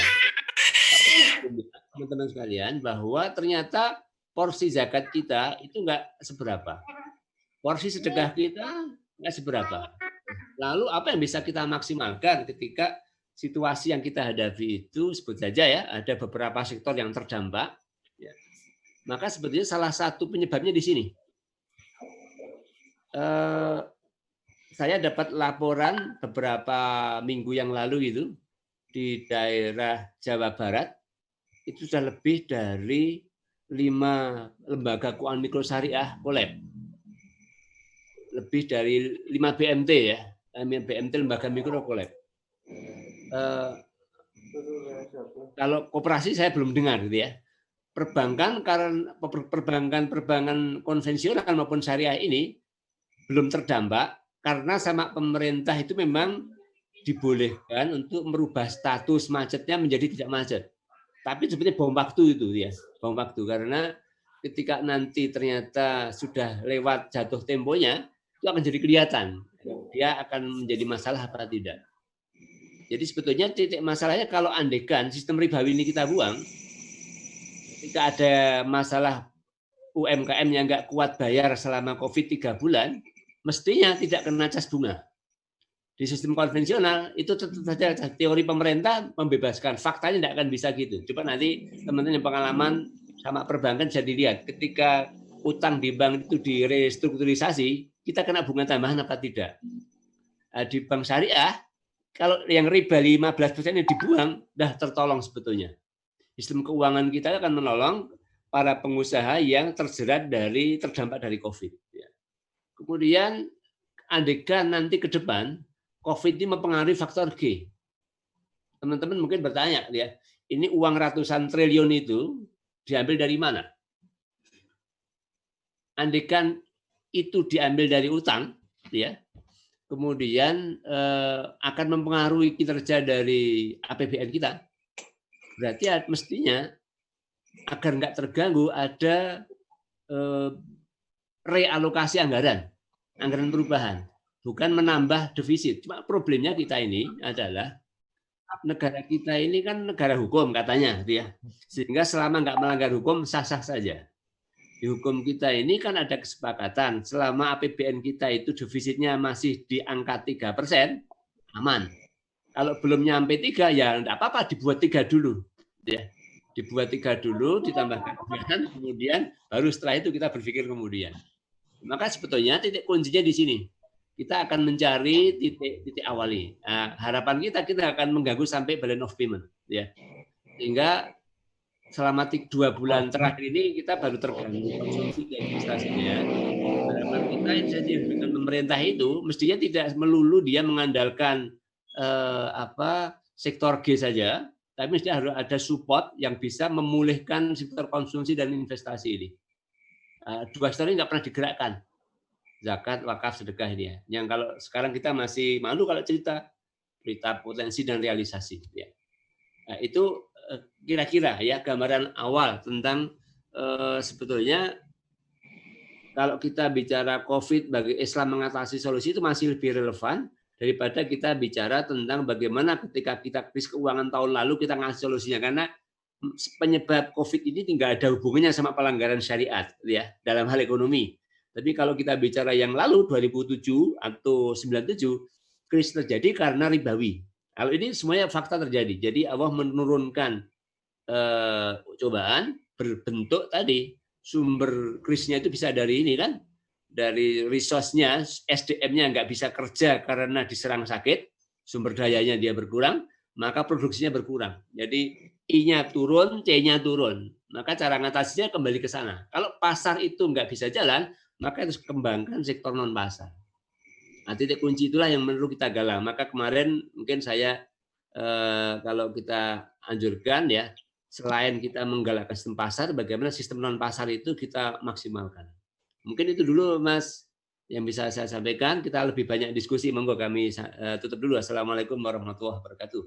Teman-teman sekalian, bahwa ternyata porsi zakat kita itu nggak seberapa. Porsi sedekah kita nggak seberapa. Lalu apa yang bisa kita maksimalkan ketika situasi yang kita hadapi itu sebut saja ya, ada beberapa sektor yang terdampak, ya. Maka sebetulnya salah satu penyebabnya di sini. Saya dapat laporan beberapa minggu yang lalu itu di daerah Jawa Barat itu sudah lebih dari 5 lembaga keuangan mikro syariah kolab. Lebih dari 5 BMT ya, BMT lembaga mikro kolab. Kalau koperasi saya belum dengar gitu ya. Perbankan karena perbankan konvensional maupun syariah ini belum terdampak karena sama pemerintah itu memang dibolehkan untuk merubah status macetnya menjadi tidak macet. Tapi sebenarnya bom waktu itu ya, bom waktu karena ketika nanti ternyata sudah lewat jatuh temponya itu akan jadi kelihatan dia akan menjadi masalah apa tidak. Jadi sebetulnya titik masalahnya kalau andekan sistem ribawi ini kita buang, ketika ada masalah UMKM yang nggak kuat bayar selama COVID 3 bulan, mestinya tidak kena cas bunga. Di sistem konvensional itu tentu saja teori pemerintah membebaskan, faktanya tidak akan bisa gitu. Coba nanti teman-teman yang pengalaman sama perbankan bisa dilihat, ketika utang di bank itu direstrukturisasi, kita kena bunga tambahan apa tidak? Di bank syariah, kalau yang riba 15% yang dibuang, dah tertolong sebetulnya. Sistem keuangan kita akan menolong para pengusaha yang terdampak dari COVID. Kemudian, andekan nanti ke depan, COVID ini mempengaruhi faktor G. Teman-teman mungkin bertanya, ya, ini uang ratusan triliun itu diambil dari mana? Andekan itu diambil dari utang, ya, kemudian akan mempengaruhi kinerja dari APBN kita. Berarti mestinya agar nggak terganggu ada realokasi anggaran perubahan. Bukan menambah defisit. Cuma problemnya kita ini adalah negara kita ini kan negara hukum katanya, ya. Sehingga selama nggak melanggar hukum sah-sah saja. Di hukum kita ini kan ada kesepakatan selama APBN kita itu defisitnya masih di angka 3%, aman. Kalau belum nyampe 3 ya enggak apa-apa, dibuat 3 dulu, ya. Dibuat 3 dulu, ditambahkan kemudian baru setelah itu kita berpikir kemudian. Maka sebetulnya titik kuncinya di sini. Kita akan mencari titik awali. Nah, harapan kita akan mengganggu sampai balance of payment, ya. Sehingga selama 2 bulan terakhir ini kita baru terganggu konsumsi dan investasinya. Harapan kita dengan pemerintah itu mestinya tidak melulu dia mengandalkan sektor G saja, tapi mesti harus ada support yang bisa memulihkan sektor konsumsi dan investasi ini. 2 sektor ini nggak pernah digerakkan. Zakat, wakaf, sedekah ini ya. Yang kalau sekarang kita masih malu kalau cerita potensi dan realisasi. Ya. Nah, itu kira-kira ya gambaran awal tentang sebetulnya kalau kita bicara COVID bagi Islam mengatasi solusi itu masih lebih relevan daripada kita bicara tentang bagaimana ketika kita krisis keuangan tahun lalu kita ngasih solusinya, karena penyebab COVID ini tidak ada hubungannya sama pelanggaran syariat ya dalam hal ekonomi. Tapi kalau kita bicara yang lalu 2007 atau 97 krisis terjadi karena ribawi. Kalau ini semuanya fakta terjadi. Jadi Allah menurunkan cobaan berbentuk tadi sumber krisisnya itu bisa dari ini kan, dari resource-nya, SDM-nya nggak bisa kerja karena diserang sakit, sumber dayanya dia berkurang, maka produksinya berkurang. Jadi I-nya turun, C-nya turun. Maka cara ngatasinya kembali ke sana. Kalau pasar itu nggak bisa jalan, maka harus kembangkan sektor non pasar. Nah, titik kunci itulah yang perlu kita galang. Maka kemarin mungkin saya kalau kita anjurkan ya, selain kita menggalakkan sistem pasar, bagaimana sistem non pasar itu kita maksimalkan. Mungkin itu dulu Mas yang bisa saya sampaikan. Kita lebih banyak diskusi, monggo kami tutup dulu. Assalamualaikum warahmatullahi wabarakatuh.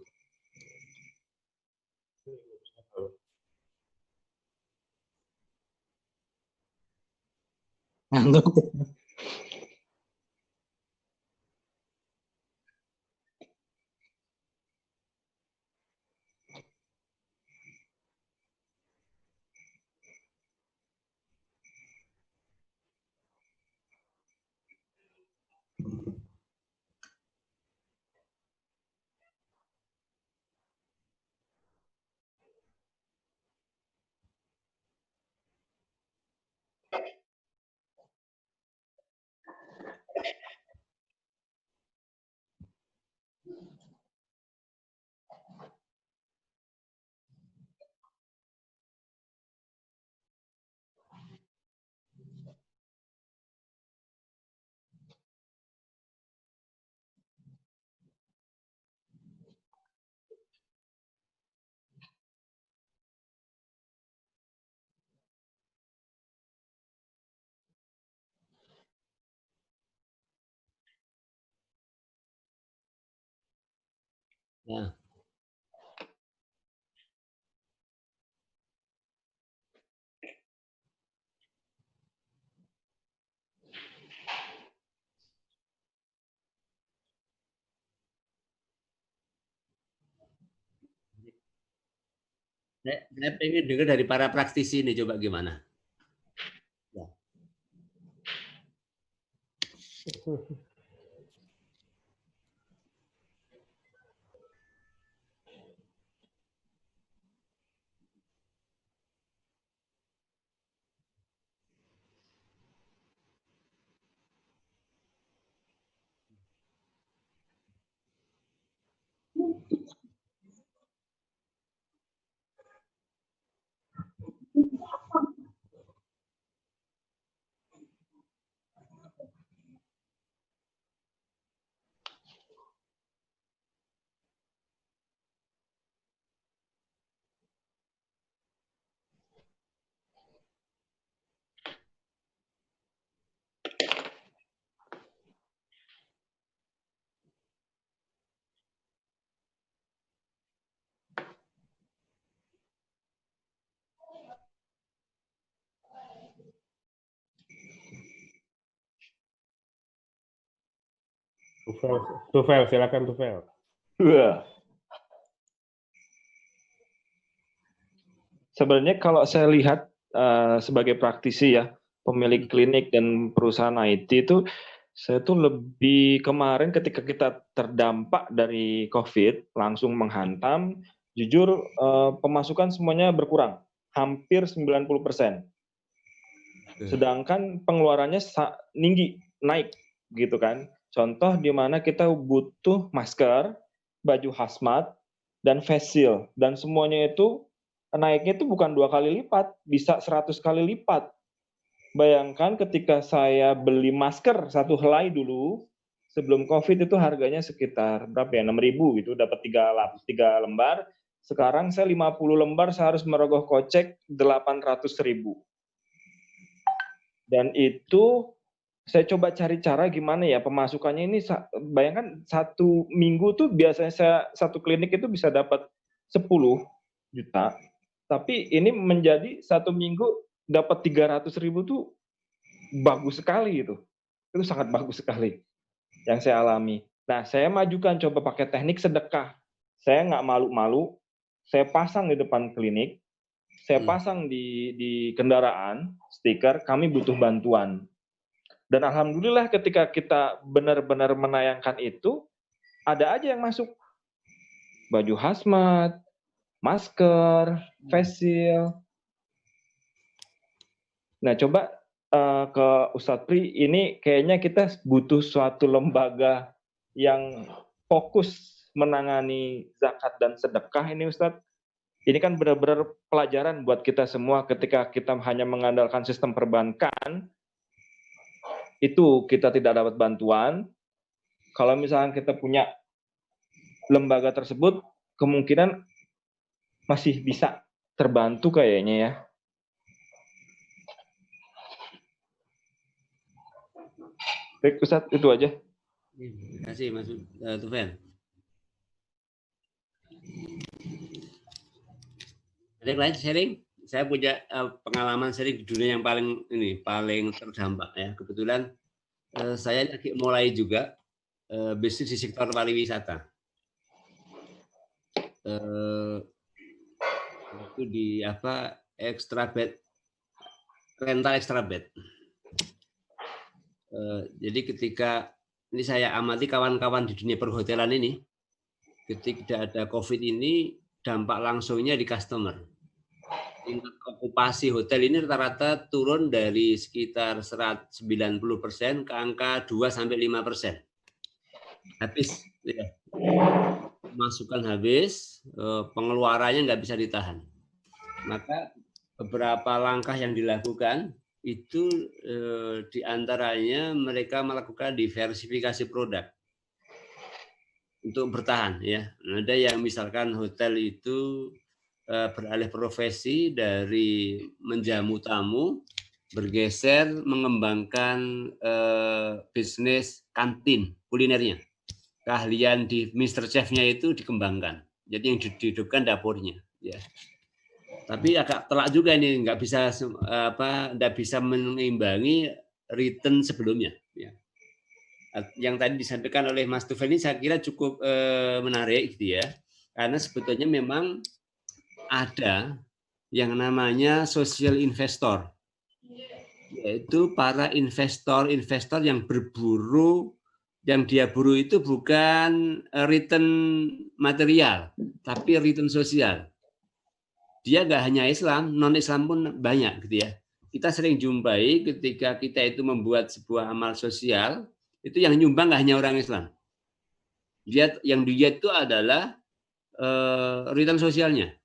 Nah, saya pengen dengar dari para praktisi ini, coba gimana? Ya. Tufel, silakan Tufel. Sebenarnya kalau saya lihat sebagai praktisi ya, pemilik klinik dan perusahaan IT itu, saya tuh lebih kemarin ketika kita terdampak dari COVID langsung menghantam, jujur pemasukan semuanya berkurang, hampir 90%. Sedangkan pengeluarannya tinggi, naik gitu kan. Contoh di mana kita butuh masker, baju hazmat, dan face shield, dan semuanya itu naiknya itu bukan 2 kali lipat, bisa 100 kali lipat. Bayangkan ketika saya beli masker 1 helai dulu, sebelum COVID itu harganya sekitar berapa ya, 6.000 gitu, dapat 3 lembar. Sekarang saya 50 lembar, saya harus merogoh kocek 800.000. Dan itu saya coba cari cara gimana ya pemasukannya ini, bayangkan 1 minggu tuh biasanya saya 1 klinik itu bisa dapat 10 juta. Tapi ini menjadi 1 minggu dapat 300.000 tuh bagus sekali itu. Itu sangat bagus sekali yang saya alami. Nah, saya majukan coba pakai teknik sedekah. Saya nggak malu-malu, saya pasang di depan klinik, saya pasang di kendaraan stiker, kami butuh bantuan. Dan alhamdulillah ketika kita benar-benar menayangkan itu, ada aja yang masuk. Baju hazmat, masker, face shield. Nah, coba ke Ustadz Pri, ini kayaknya kita butuh suatu lembaga yang fokus menangani zakat dan sedekah ini Ustadz. Ini kan benar-benar pelajaran buat kita semua ketika kita hanya mengandalkan sistem perbankan, itu kita tidak dapat bantuan. Kalau misalnya kita punya lembaga tersebut, kemungkinan masih bisa terbantu kayaknya ya. Baik Ustadz, itu aja. Terima kasih Mas Tufel. Ada yang lain sharing? Saya punya pengalaman sharing di dunia yang paling terdampak ya. Kebetulan saya lagi mulai juga bisnis di sektor pariwisata. Itu di extra bed, rental extra bed. Jadi ketika ini saya amati kawan-kawan di dunia perhotelan ini, ketika ada COVID ini dampak langsungnya di customer. Tingkat okupasi hotel ini rata-rata turun dari sekitar 90% ke angka 2-5%. Habis, ya. Masukan habis, pengeluarannya nggak bisa ditahan. Maka beberapa langkah yang dilakukan itu diantaranya mereka melakukan diversifikasi produk untuk bertahan ya. Ada yang misalkan hotel itu beralih profesi dari menjamu tamu bergeser mengembangkan bisnis kantin kulinernya. keahlian di Mr. Chef-nya itu dikembangkan. Jadi yang dihidupkan dapurnya, ya. Tapi agak telak juga ini, nggak bisa mengimbangi return sebelumnya. Ya. Yang tadi disampaikan oleh Mas Tufel ini saya kira cukup menarik, gitu ya. Karena sebetulnya memang ada yang namanya social investor, yaitu para investor yang berburu, yang dia buru itu bukan return material, tapi return sosial. Dia nggak hanya Islam, non-Islam pun banyak, gitu ya. Kita sering jumpai ketika kita itu membuat sebuah amal sosial, itu yang nyumbang nggak hanya orang Islam. Yang dia itu adalah return sosialnya.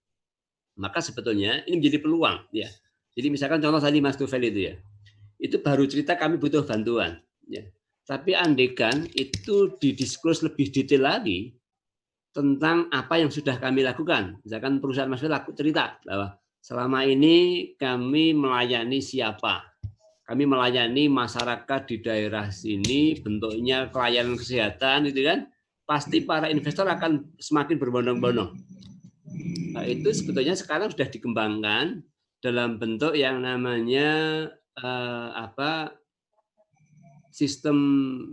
Maka sebetulnya ini menjadi peluang, ya. Jadi misalkan contoh tadi Mas Tufel itu ya, itu baru cerita kami butuh bantuan, ya. Tapi andaikan itu didiskus lebih detail lagi tentang apa yang sudah kami lakukan. Misalkan perusahaan Mas Tufel cerita bahwa selama ini kami melayani siapa, kami melayani masyarakat di daerah sini, bentuknya pelayanan kesehatan, gitu kan? Pasti para investor akan semakin berbondong-bondong. Nah, itu sebetulnya sekarang sudah dikembangkan dalam bentuk yang namanya sistem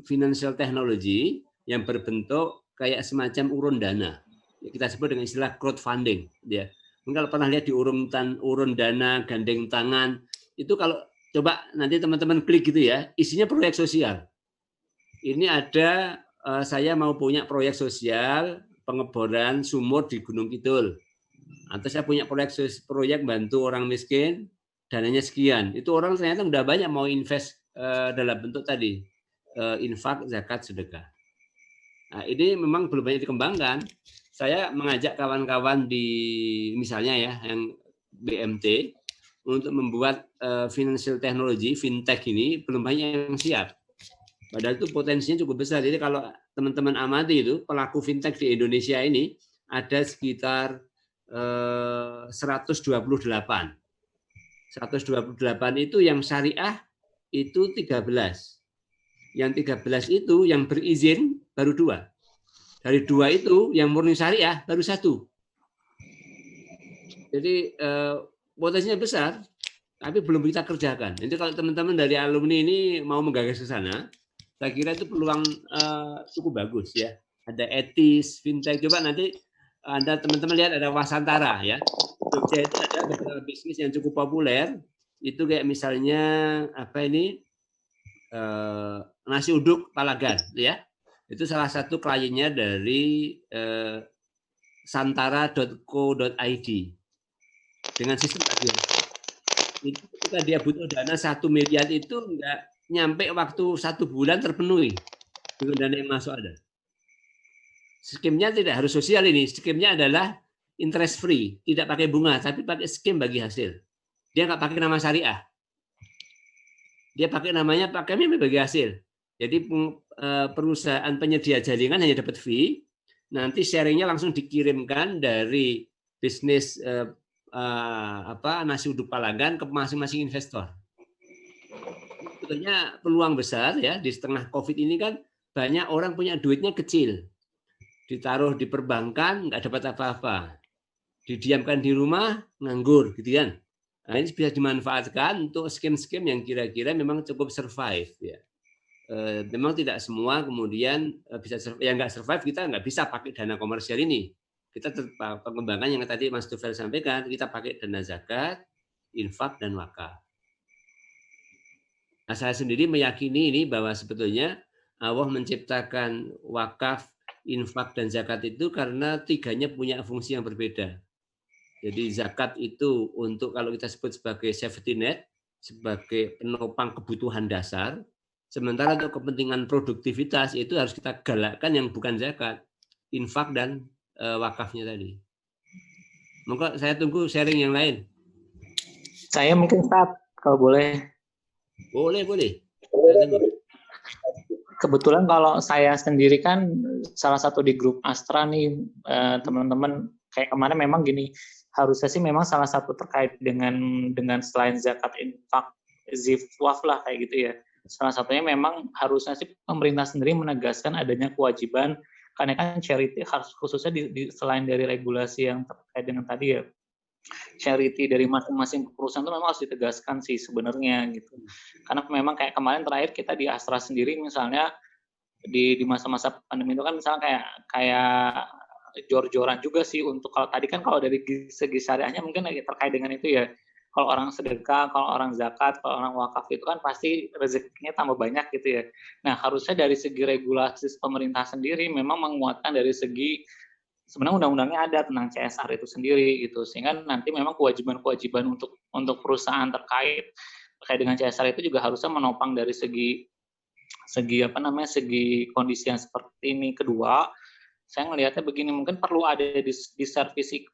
financial technology yang berbentuk kayak semacam urun dana. Kita sebut dengan istilah crowdfunding. Ya. Mungkin kalau pernah lihat di urun dana, gandeng tangan, itu kalau coba nanti teman-teman klik gitu ya, isinya proyek sosial. Ini ada saya mau punya proyek sosial pengeboran sumur di Gunung Kidul. Atau saya punya proyek bantu orang miskin, dananya sekian. Itu orang ternyata udah banyak mau invest dalam bentuk tadi, infak, zakat, sedekah. Nah, ini memang belum banyak dikembangkan. Saya mengajak kawan-kawan di misalnya ya yang BMT untuk membuat financial technology, fintech ini belum banyak yang siap. Padahal itu potensinya cukup besar. Jadi kalau teman-teman amati itu pelaku fintech di Indonesia ini ada sekitar 128. 128 itu yang syariah itu 13. Yang 13 itu yang berizin baru 2. Dari 2 itu yang murni syariah baru 1. Jadi potensinya besar, tapi belum kita kerjakan. Jadi kalau teman-teman dari alumni ini mau menggagas ke sana, saya kira itu peluang cukup bagus ya. Ada etis, fintech. Coba nanti Anda teman-teman lihat ada Wasantara ya. Jogja itu ada beberapa bisnis yang cukup populer. Itu kayak misalnya apa ini nasi uduk Palagan ya. Itu salah satu kliennya dari santara.co.id dengan sistem tadi. Itu ketika dia butuh dana 1 miliar itu enggak nyampe waktu 1 bulan terpenuhi dengan dana yang masuk ada. Skemnya tidak harus sosial ini, skemnya adalah interest free, tidak pakai bunga, tapi pakai skim bagi hasil. Dia nggak pakai nama syariah, dia pakai namanya bagi hasil. Jadi perusahaan penyedia jaringan hanya dapat fee, nanti sharingnya langsung dikirimkan dari bisnis nasi uduk Palagan ke masing-masing investor. Sebetulnya peluang besar ya di setengah COVID ini kan banyak orang punya duitnya kecil, ditaruh di perbankan nggak dapat apa-apa, didiamkan di rumah nganggur, gitu kan? Nah, ini bisa dimanfaatkan untuk skim-skim yang kira-kira memang cukup survive ya. Memang tidak semua kemudian bisa yang nggak survive kita nggak bisa pakai dana komersial ini. Kita pengembangan yang tadi Mas Tufel sampaikan, kita pakai dana zakat, infak dan wakaf. Nah, saya sendiri meyakini ini bahwa sebetulnya Allah menciptakan wakaf, infak dan zakat itu karena tiganya punya fungsi yang berbeda. Jadi zakat itu untuk kalau kita sebut sebagai safety net, sebagai penopang kebutuhan dasar. Sementara untuk kepentingan produktivitas itu harus kita galakkan yang bukan zakat, infak dan wakafnya tadi. Maka saya tunggu sharing yang lain. Saya mungkin kalau boleh. Boleh. Kebetulan kalau saya sendiri kan salah satu di grup Astra nih, teman-teman kayak kemarin memang gini, harusnya sih memang salah satu terkait dengan selain zakat, infak, zifwaf lah kayak gitu ya. Salah satunya memang harusnya sih pemerintah sendiri menegaskan adanya kewajiban karena kan charity harus khususnya selain dari regulasi yang terkait dengan tadi ya, charity dari masing-masing perusahaan itu memang harus ditegaskan sih sebenarnya gitu. Karena memang kayak kemarin terakhir kita di Astra sendiri misalnya di masa-masa pandemi itu kan misalnya kayak jor-joran juga sih untuk kalau tadi kan kalau dari segi syariahnya mungkin lagi terkait dengan itu ya. Kalau orang sedekah, kalau orang zakat, kalau orang wakaf itu kan pasti rezekinya tambah banyak gitu ya. Nah, harusnya dari segi regulasi pemerintah sendiri memang menguatkan dari segi sebenarnya undang-undangnya ada tentang CSR itu sendiri gitu. Sehingga nanti memang kewajiban-kewajiban untuk perusahaan terkait dengan CSR itu juga harusnya menopang dari segi kondisi yang seperti ini. Kedua, saya melihatnya begini, mungkin perlu ada di servisi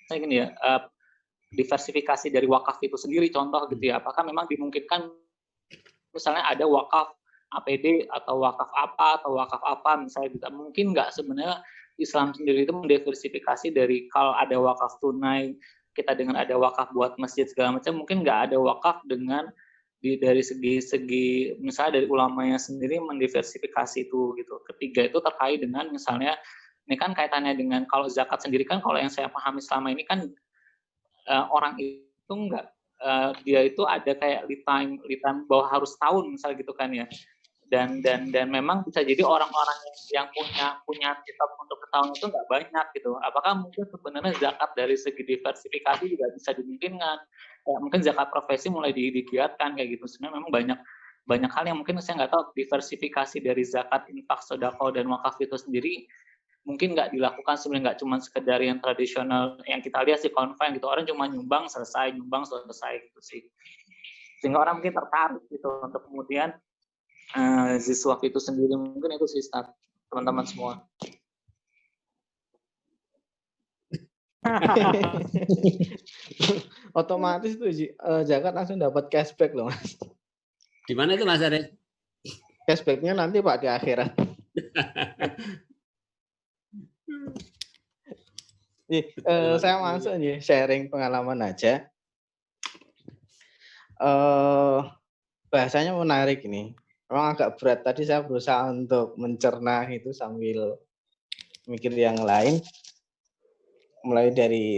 saya gini ya, diversifikasi dari wakaf itu sendiri, contoh gitu ya, apakah memang dimungkinkan misalnya ada wakaf APD atau wakaf apa misalnya gitu. Mungkin nggak sebenarnya Islam sendiri itu mendiversifikasi dari kalau ada wakaf tunai kita dengan ada wakaf buat masjid segala macam, mungkin nggak ada wakaf dengan dari segi misalnya dari ulamanya sendiri mendiversifikasi itu gitu. Ketiga itu terkait dengan misalnya ini kan kaitannya dengan kalau zakat sendiri kan kalau yang saya pahami selama ini kan orang itu enggak dia itu ada kayak lead time bahwa harus tahun misalnya gitu kan ya, dan memang bisa jadi orang-orang yang punya kitab untuk tahun itu enggak banyak gitu. Apakah mungkin sebenarnya zakat dari segi diversifikasi juga bisa dimungkinkan? Mungkin zakat profesi mulai digiatkan kayak gitu. Sebenarnya memang banyak hal yang mungkin saya nggak tahu diversifikasi dari zakat, infak, sedekah dan wakaf itu sendiri mungkin nggak dilakukan sebenarnya, nggak cuma sekedar yang tradisional yang kita lihat sih konven gitu, orang cuma nyumbang selesai gitu sih, sehingga orang mungkin tertarik gitu untuk kemudian ziswaf itu sendiri. Mungkin itu sih start teman-teman semua. Otomatis tuh zakat langsung dapat cashback loh Mas. Gimana itu Mas Aris? Cashbacknya nanti Pak di akhirat. Saya masuk nih sharing pengalaman aja. Bahasanya menarik ini. Memang agak berat. Tadi saya berusaha untuk mencerna itu sambil mikir yang lain.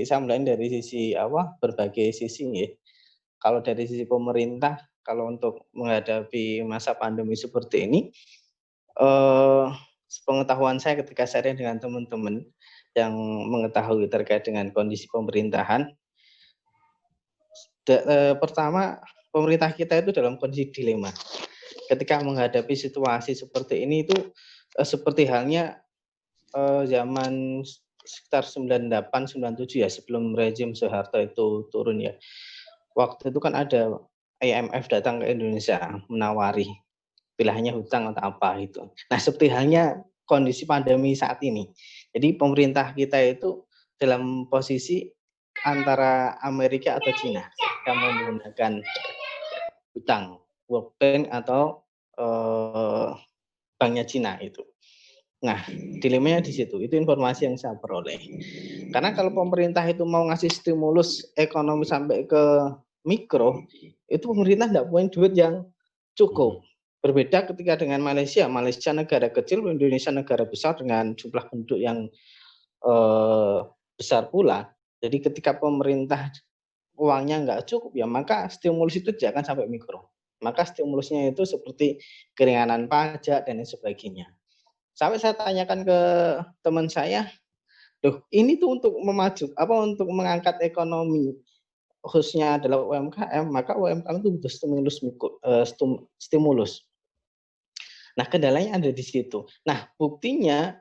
Saya mulai dari sisi berbagai sisi ya. Kalau dari sisi pemerintah, kalau untuk menghadapi masa pandemi seperti ini, sepengetahuan saya ketika sharing dengan teman-teman yang mengetahui terkait dengan kondisi pemerintahan, pertama pemerintah kita itu dalam kondisi dilema. Ketika menghadapi situasi seperti ini itu seperti halnya zaman sekitar 98-97 ya, sebelum rezim Soeharto itu turun ya. Waktu itu kan ada IMF datang ke Indonesia menawari pilihannya hutang atau apa itu. Nah, seperti halnya kondisi pandemi saat ini. Jadi pemerintah kita itu dalam posisi antara Amerika atau Cina yang menggunakan hutang, World Bank atau banknya Cina itu. Nah, dilemanya di situ. Itu informasi yang saya peroleh. Karena kalau pemerintah itu mau ngasih stimulus ekonomi sampai ke mikro, itu pemerintah tidak punya duit yang cukup. Berbeda ketika dengan Malaysia. Malaysia negara kecil, Indonesia negara besar dengan jumlah penduduk yang besar pula. Jadi ketika pemerintah uangnya nggak cukup ya, maka stimulus itu tidak akan sampai mikro. Maka stimulusnya itu seperti keringanan pajak dan lain sebagainya. Sampai saya tanyakan ke teman saya, loh ini tuh untuk untuk mengangkat ekonomi khususnya adalah UMKM, maka UMKM itu butuh stimulus. Nah, kendalanya ada di situ. Nah, buktinya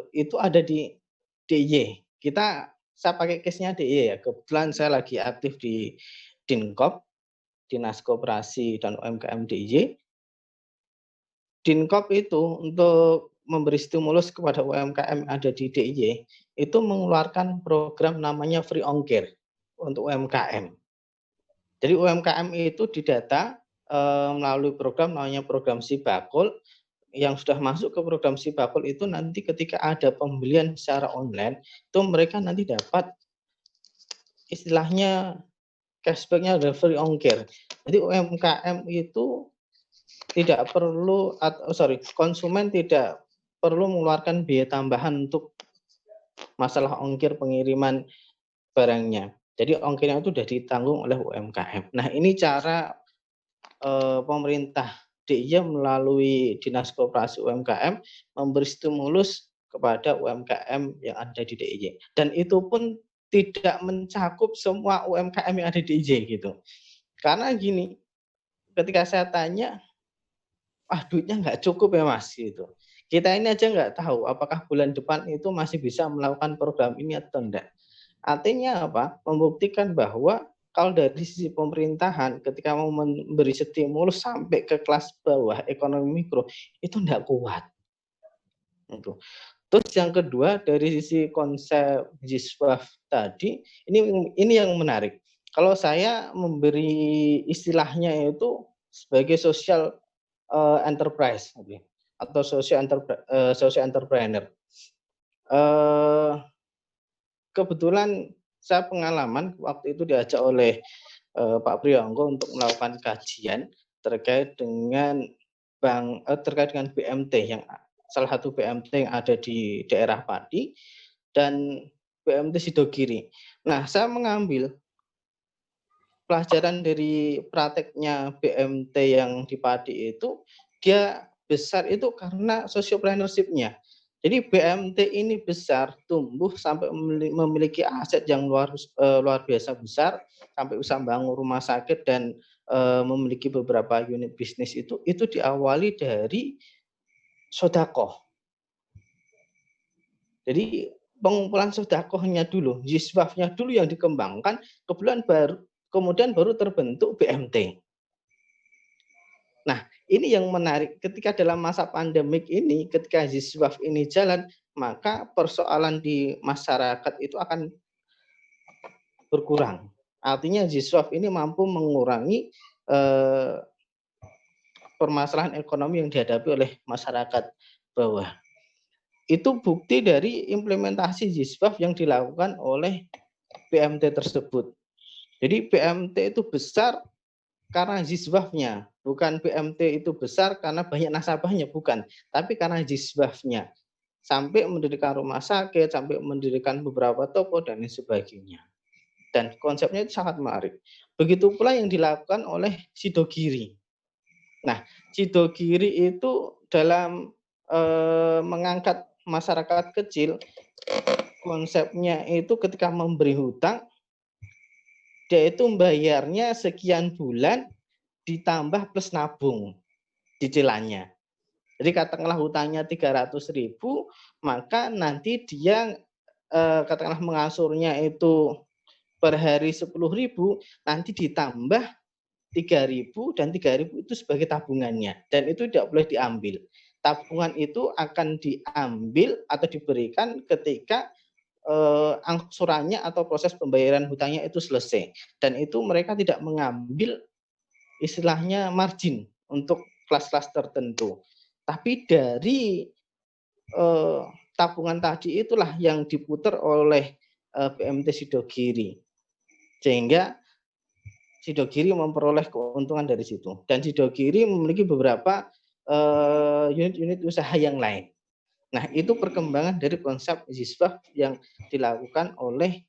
itu ada di DIY. Saya pakai case-nya DIY ya. Kebetulan saya lagi aktif di Dinkop, Dinas Koperasi dan UMKM DIY. Dinkop itu untuk memberi stimulus kepada UMKM ada di DIY, itu mengeluarkan program namanya free ongkir untuk UMKM. Jadi UMKM itu didata melalui program namanya program Sibakul, yang sudah masuk ke program Sibakul itu nanti ketika ada pembelian secara online, itu mereka nanti dapat istilahnya cashback-nya adalah free ongkir. Jadi UMKM itu tidak perlu konsumen tidak perlu mengeluarkan biaya tambahan untuk masalah ongkir pengiriman barangnya. Jadi ongkirnya itu sudah ditanggung oleh UMKM. Nah, ini cara pemerintah DIY melalui Dinas Koperasi UMKM memberi stimulus kepada UMKM yang ada di DIY. Dan itu pun tidak mencakup semua UMKM yang ada di DIY gitu. Karena gini, ketika saya tanya, duitnya nggak cukup ya Mas gitu. Kita ini aja nggak tahu apakah bulan depan itu masih bisa melakukan program ini atau enggak. Artinya apa? Membuktikan bahwa kalau dari sisi pemerintahan ketika mau memberi stimulus sampai ke kelas bawah ekonomi mikro itu enggak kuat. Itu. Terus yang kedua dari sisi konsep Jiswaf tadi ini yang menarik. Kalau saya memberi istilahnya itu sebagai social enterprise atau social entrepreneur. Kebetulan saya pengalaman waktu itu diajak oleh Pak Priyongko untuk melakukan kajian terkait dengan BMT yang salah satu BMT yang ada di daerah Pati dan BMT Sidogiri. Nah, saya mengambil pelajaran dari prakteknya BMT yang di Pati itu, dia besar itu karena sociopreneurship-nya. Jadi BMT ini besar, tumbuh sampai memiliki aset yang luar biasa besar, sampai bisa membangun rumah sakit dan memiliki beberapa unit bisnis itu diawali dari sodakoh. Jadi pengumpulan sodakohnya dulu, jiswafnya dulu yang dikembangkan, kemudian baru terbentuk BMT. Nah, ini yang menarik ketika dalam masa pandemik ini, ketika jiswaf ini jalan, maka persoalan di masyarakat itu akan berkurang. Artinya jiswaf ini mampu mengurangi permasalahan ekonomi yang dihadapi oleh masyarakat bawah. Itu bukti dari implementasi jiswaf yang dilakukan oleh BMT tersebut. Jadi BMT itu besar karena jiswafnya, bukan BMT itu besar karena banyak nasabahnya, bukan, tapi karena jiswafnya. Sampai mendirikan rumah sakit, sampai mendirikan beberapa toko dan lain sebagainya. Dan konsepnya itu sangat menarik. Begitu pula yang dilakukan oleh Sidogiri. Nah, Sidogiri itu dalam mengangkat masyarakat kecil, konsepnya itu ketika memberi hutang, dia itu membayarnya sekian bulan ditambah plus nabung cicilannya. Jadi katakanlah hutangnya 300.000, maka nanti dia katakanlah mengasurnya itu per hari 10.000, nanti ditambah 3.000 dan 3.000 itu sebagai tabungannya dan itu tidak boleh diambil. Tabungan itu akan diambil atau diberikan ketika angsurannya atau proses pembayaran hutangnya itu selesai, dan itu mereka tidak mengambil istilahnya margin untuk kelas-kelas tertentu, tapi dari tabungan tadi itulah yang diputar oleh BMT Sidogiri, sehingga Sidogiri memperoleh keuntungan dari situ, dan Sidogiri memiliki beberapa unit-unit usaha yang lain. Nah, itu perkembangan dari konsep jiswaf yang dilakukan oleh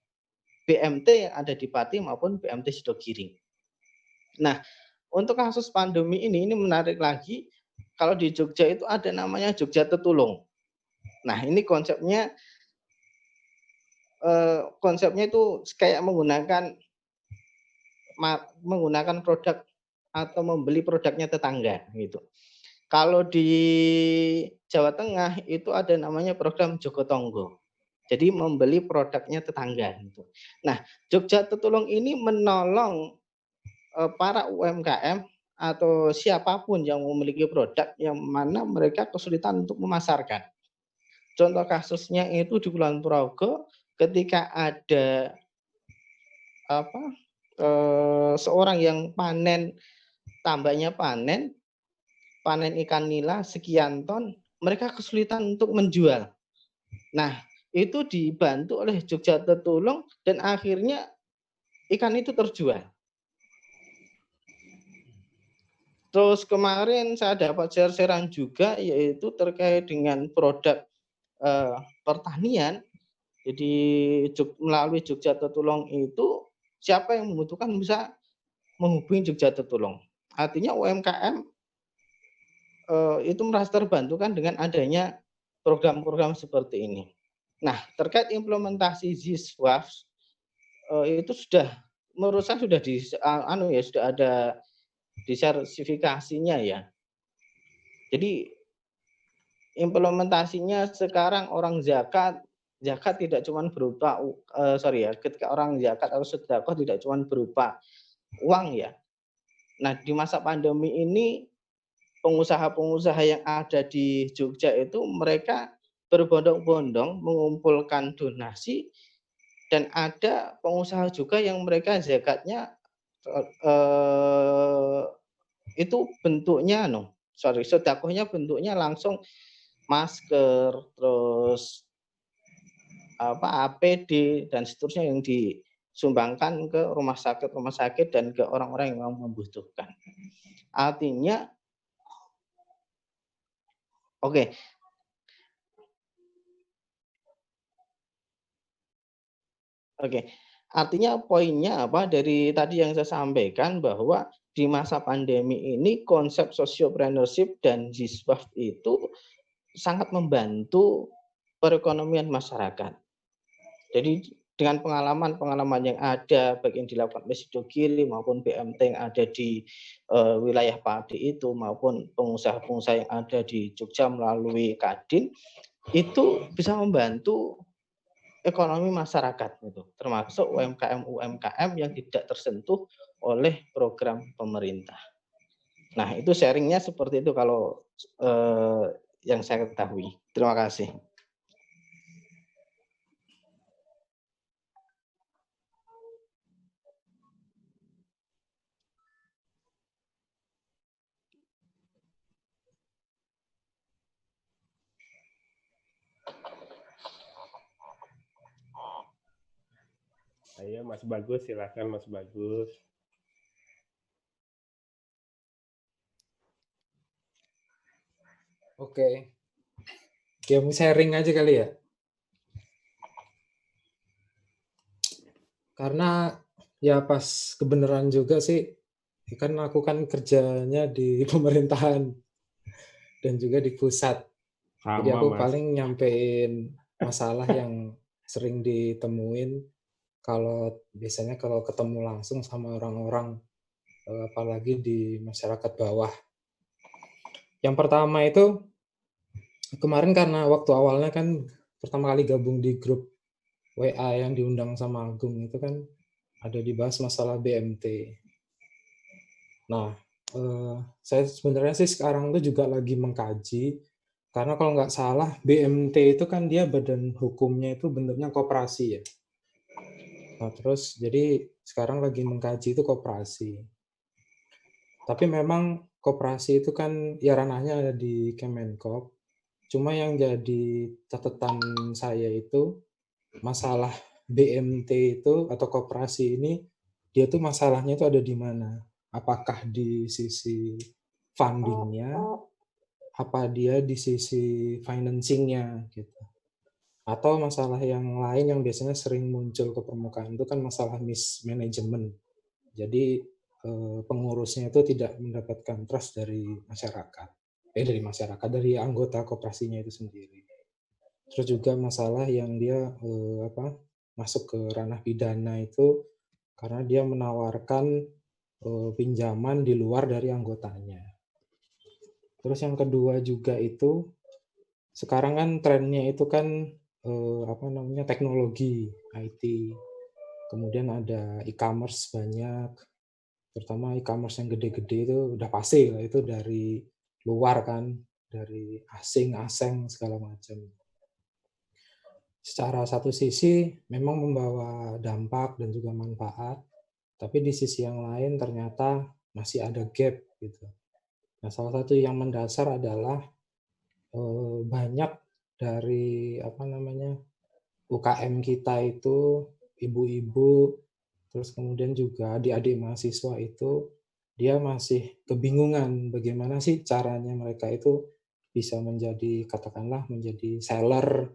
BMT yang ada di Pati maupun BMT Sidogiri. Nah, untuk kasus pandemi ini menarik lagi, kalau di Jogja itu ada namanya Jogja Tetulung. Nah, ini konsepnya itu kayak menggunakan produk atau membeli produknya tetangga gitu. Kalau di Jawa Tengah itu ada namanya program Jogotongo. Jadi membeli produknya tetangga gitu. Nah, Jogja Tetulung ini menolong para UMKM atau siapapun yang memiliki produk yang mana mereka kesulitan untuk memasarkan. Contoh kasusnya itu di Kulon Progo ketika ada seorang yang tambaknya panen ikan nila sekian ton, mereka kesulitan untuk menjual. Nah, itu dibantu oleh Jogja Tetulung dan akhirnya ikan itu terjual. Terus kemarin saya dapat share-sharean juga, yaitu terkait dengan produk pertanian. Jadi melalui Jogja Tertulung itu siapa yang membutuhkan bisa menghubungi Jogja Tertulung. Artinya UMKM itu merasa terbantu kan dengan adanya program-program seperti ini. Nah, terkait implementasi ZISWAF itu sudah menurut saya sudah sudah ada disertifikasinya ya. Jadi implementasinya sekarang orang zakat tidak cuma berupa ketika orang zakat atau sedekah tidak cuma berupa uang ya. Nah, di masa pandemi ini pengusaha-pengusaha yang ada di Jogja itu mereka berbondong-bondong mengumpulkan donasi, dan ada pengusaha juga yang mereka zakatnya itu bentuknya sedekahnya bentuknya langsung masker, terus APD dan seterusnya yang disumbangkan ke rumah sakit dan ke orang-orang yang membutuhkan. Artinya artinya poinnya apa dari tadi yang saya sampaikan, bahwa di masa pandemi ini konsep sociopreneurship dan ZISWAF itu sangat membantu perekonomian masyarakat. Jadi dengan pengalaman yang ada, baik yang dilakukan Mesido Kiri maupun BMT yang ada di wilayah Pati itu, maupun pengusaha-pengusaha yang ada di Jogja melalui Kadin, itu bisa membantu ekonomi masyarakat, gitu, termasuk UMKM yang tidak tersentuh oleh program pemerintah. Nah, itu sharingnya seperti itu kalau yang saya ketahui. Terima kasih. Ayo Mas Bagus, silakan Mas Bagus. Oke. Game sharing aja kali ya. Karena ya pas kebenaran juga sih, kan aku kan kerjanya di pemerintahan dan juga di pusat. Jadi aku paling nyampein masalah yang sering ditemuin biasanya kalau ketemu langsung sama orang-orang, apalagi di masyarakat bawah. Yang pertama itu, kemarin karena waktu awalnya kan pertama kali gabung di grup WA yang diundang sama Agung itu kan ada dibahas masalah BMT. Nah, saya sebenarnya sih sekarang tuh juga lagi mengkaji, karena kalau nggak salah BMT itu kan dia badan hukumnya itu bentuknya koperasi ya. Nah, terus jadi sekarang lagi mengkaji itu koperasi. Tapi memang koperasi itu kan ya ranahnya ada di Kemenkop. Cuma yang jadi catatan saya itu masalah BMT itu atau koperasi ini, dia tuh masalahnya itu ada di mana? Apakah di sisi fundingnya, apa dia di sisi financingnya gitu. Atau masalah yang lain yang biasanya sering muncul ke permukaan itu kan masalah mismanagement. Jadi pengurusnya itu tidak mendapatkan trust dari masyarakat. Dari anggota koperasinya itu sendiri. Terus juga masalah yang dia masuk ke ranah pidana itu karena dia menawarkan pinjaman di luar dari anggotanya. Terus yang kedua juga itu sekarang kan trennya itu kan teknologi IT. Kemudian ada e-commerce banyak, terutama e-commerce yang gede-gede itu udah pasti lah itu dari luar kan, dari asing segala macam. Secara satu sisi memang membawa dampak dan juga manfaat, tapi di sisi yang lain ternyata masih ada gap gitu. Nah, salah satu yang mendasar adalah banyak dari UKM kita itu ibu-ibu, terus kemudian juga adik-adik mahasiswa itu dia masih kebingungan bagaimana sih caranya mereka itu bisa menjadi, katakanlah menjadi seller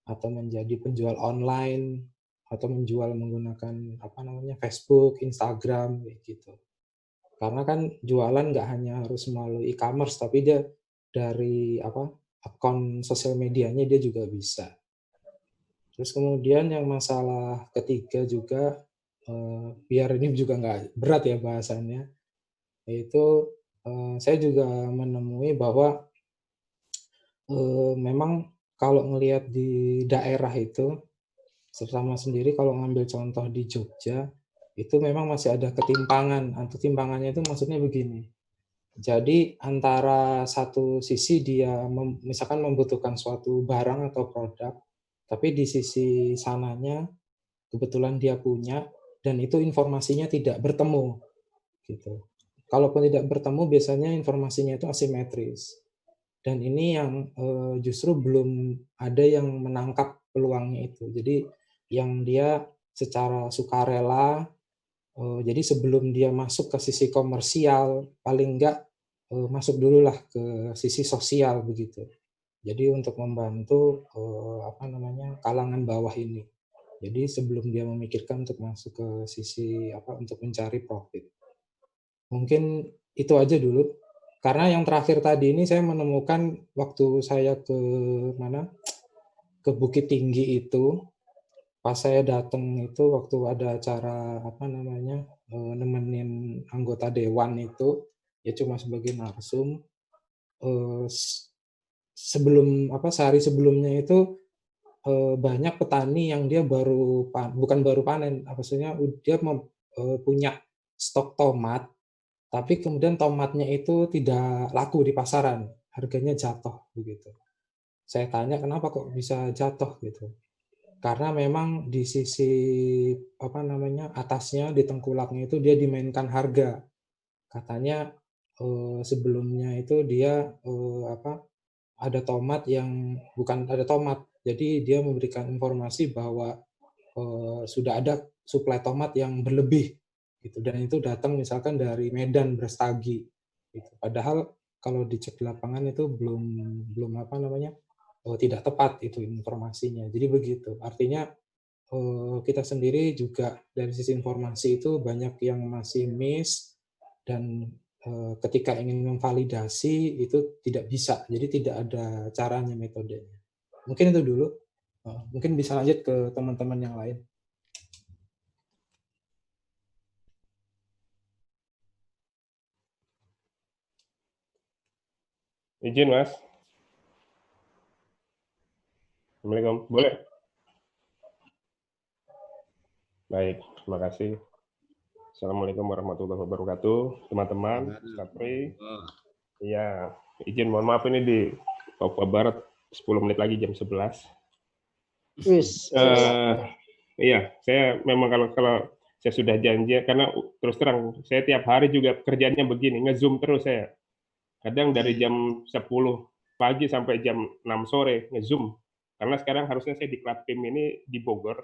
atau menjadi penjual online atau menjual menggunakan apa namanya Facebook, Instagram kayak gitu. Karena kan jualan nggak hanya harus melalui e-commerce, tapi dia dari apa akun sosial medianya dia juga bisa. Terus kemudian yang masalah ketiga juga, biar ini juga nggak berat ya bahasannya, yaitu saya juga menemui bahwa memang kalau ngelihat di daerah itu, terutama sendiri kalau ngambil contoh di Jogja, itu memang masih ada ketimpangan. Ketimpangannya itu maksudnya begini, jadi antara satu sisi dia misalkan membutuhkan suatu barang atau produk, tapi di sisi sananya kebetulan dia punya dan itu informasinya tidak bertemu, gitu. Kalaupun tidak bertemu biasanya informasinya itu asimetris. Dan ini yang justru belum ada yang menangkap peluangnya itu. Jadi yang dia secara sukarela, jadi sebelum dia masuk ke sisi komersial, paling enggak masuk dululah ke sisi sosial begitu. Jadi untuk membantu apa namanya kalangan bawah ini. Jadi sebelum dia memikirkan untuk masuk ke sisi apa untuk mencari profit. Mungkin itu aja dulu. Karena yang terakhir tadi ini saya menemukan waktu saya ke mana, ke Bukit Tinggi itu, pas saya datang itu waktu ada acara apa namanya, nemenin anggota dewan itu, ya cuma sebagai narsum, sebelum apa, sehari sebelumnya itu, banyak petani yang dia bukan baru panen, maksudnya dia punya stok tomat, tapi kemudian tomatnya itu tidak laku di pasaran, harganya jatuh begitu. Saya tanya, "Kenapa kok bisa jatuh?" gitu. Karena memang di sisi apa namanya, atasnya di tengkulaknya itu dia dimainkan harga. Katanya, sebelumnya itu dia, apa, ada tomat yang bukan ada tomat, jadi dia memberikan informasi bahwa, sudah ada suplai tomat yang berlebih gitu, dan itu datang misalkan dari Medan, Brastagi, gitu. Padahal kalau dicek di lapangan itu belum apa namanya, tidak tepat itu informasinya. Jadi begitu. Artinya, kita sendiri juga dari sisi informasi itu banyak yang masih miss dan, ketika ingin memvalidasi itu tidak bisa. Jadi tidak ada caranya, metodenya. Mungkin itu dulu, mungkin bisa lanjut ke teman-teman yang lain. Izin, Mas. Assalamualaikum. Boleh? Baik, terima kasih. Assalamualaikum warahmatullahi wabarakatuh, teman-teman, Sapri. Iya, izin mohon maaf ini di Papua Barat 10 menit lagi jam 11. Iya, saya memang kalau saya sudah janji, karena terus terang saya tiap hari juga kerjanya begini, nge-zoom terus saya. Kadang dari jam 10 pagi sampai jam 6 sore nge-zoom. Karena sekarang harusnya saya di Klatim ini di Bogor.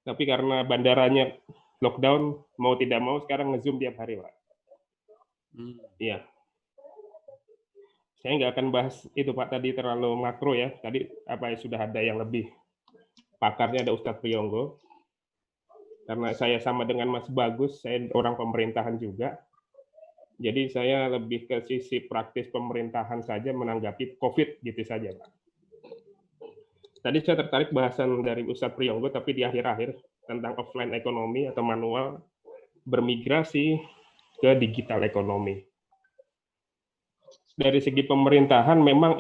Tapi karena bandaranya lockdown, mau tidak mau sekarang nge-zoom tiap hari, Pak. Iya. Saya nggak akan bahas itu, Pak, tadi terlalu makro ya. Tadi apa sudah ada yang lebih pakarnya, ada Ustadz Priyonggo. Karena saya sama dengan Mas Bagus, saya orang pemerintahan juga. Jadi saya lebih ke sisi praktis pemerintahan saja menanggapi COVID gitu saja, Pak. Tadi saya tertarik bahasan dari Ustadz Priyonggo, tapi di akhir-akhir tentang offline ekonomi atau manual bermigrasi ke digital ekonomi. Dari segi pemerintahan memang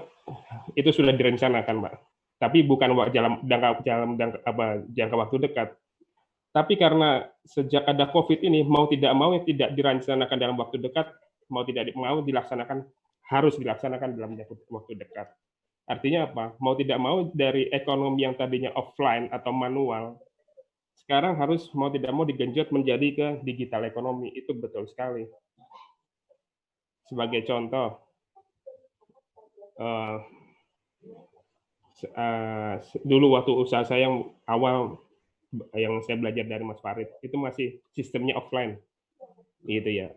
itu sudah direncanakan, Pak. Tapi bukan jangka waktu dekat. Tapi karena sejak ada COVID ini, mau tidak mau yang tidak direncanakan dalam waktu dekat, mau tidak mau dilaksanakan, harus dilaksanakan dalam waktu dekat. Artinya apa? Mau tidak mau dari ekonomi yang tadinya offline atau manual, sekarang harus mau tidak mau digenjot menjadi ke digital ekonomi. Itu betul sekali. Sebagai contoh, dulu waktu usaha saya yang awal, yang saya belajar dari Mas Farid, itu masih sistemnya offline, gitu ya.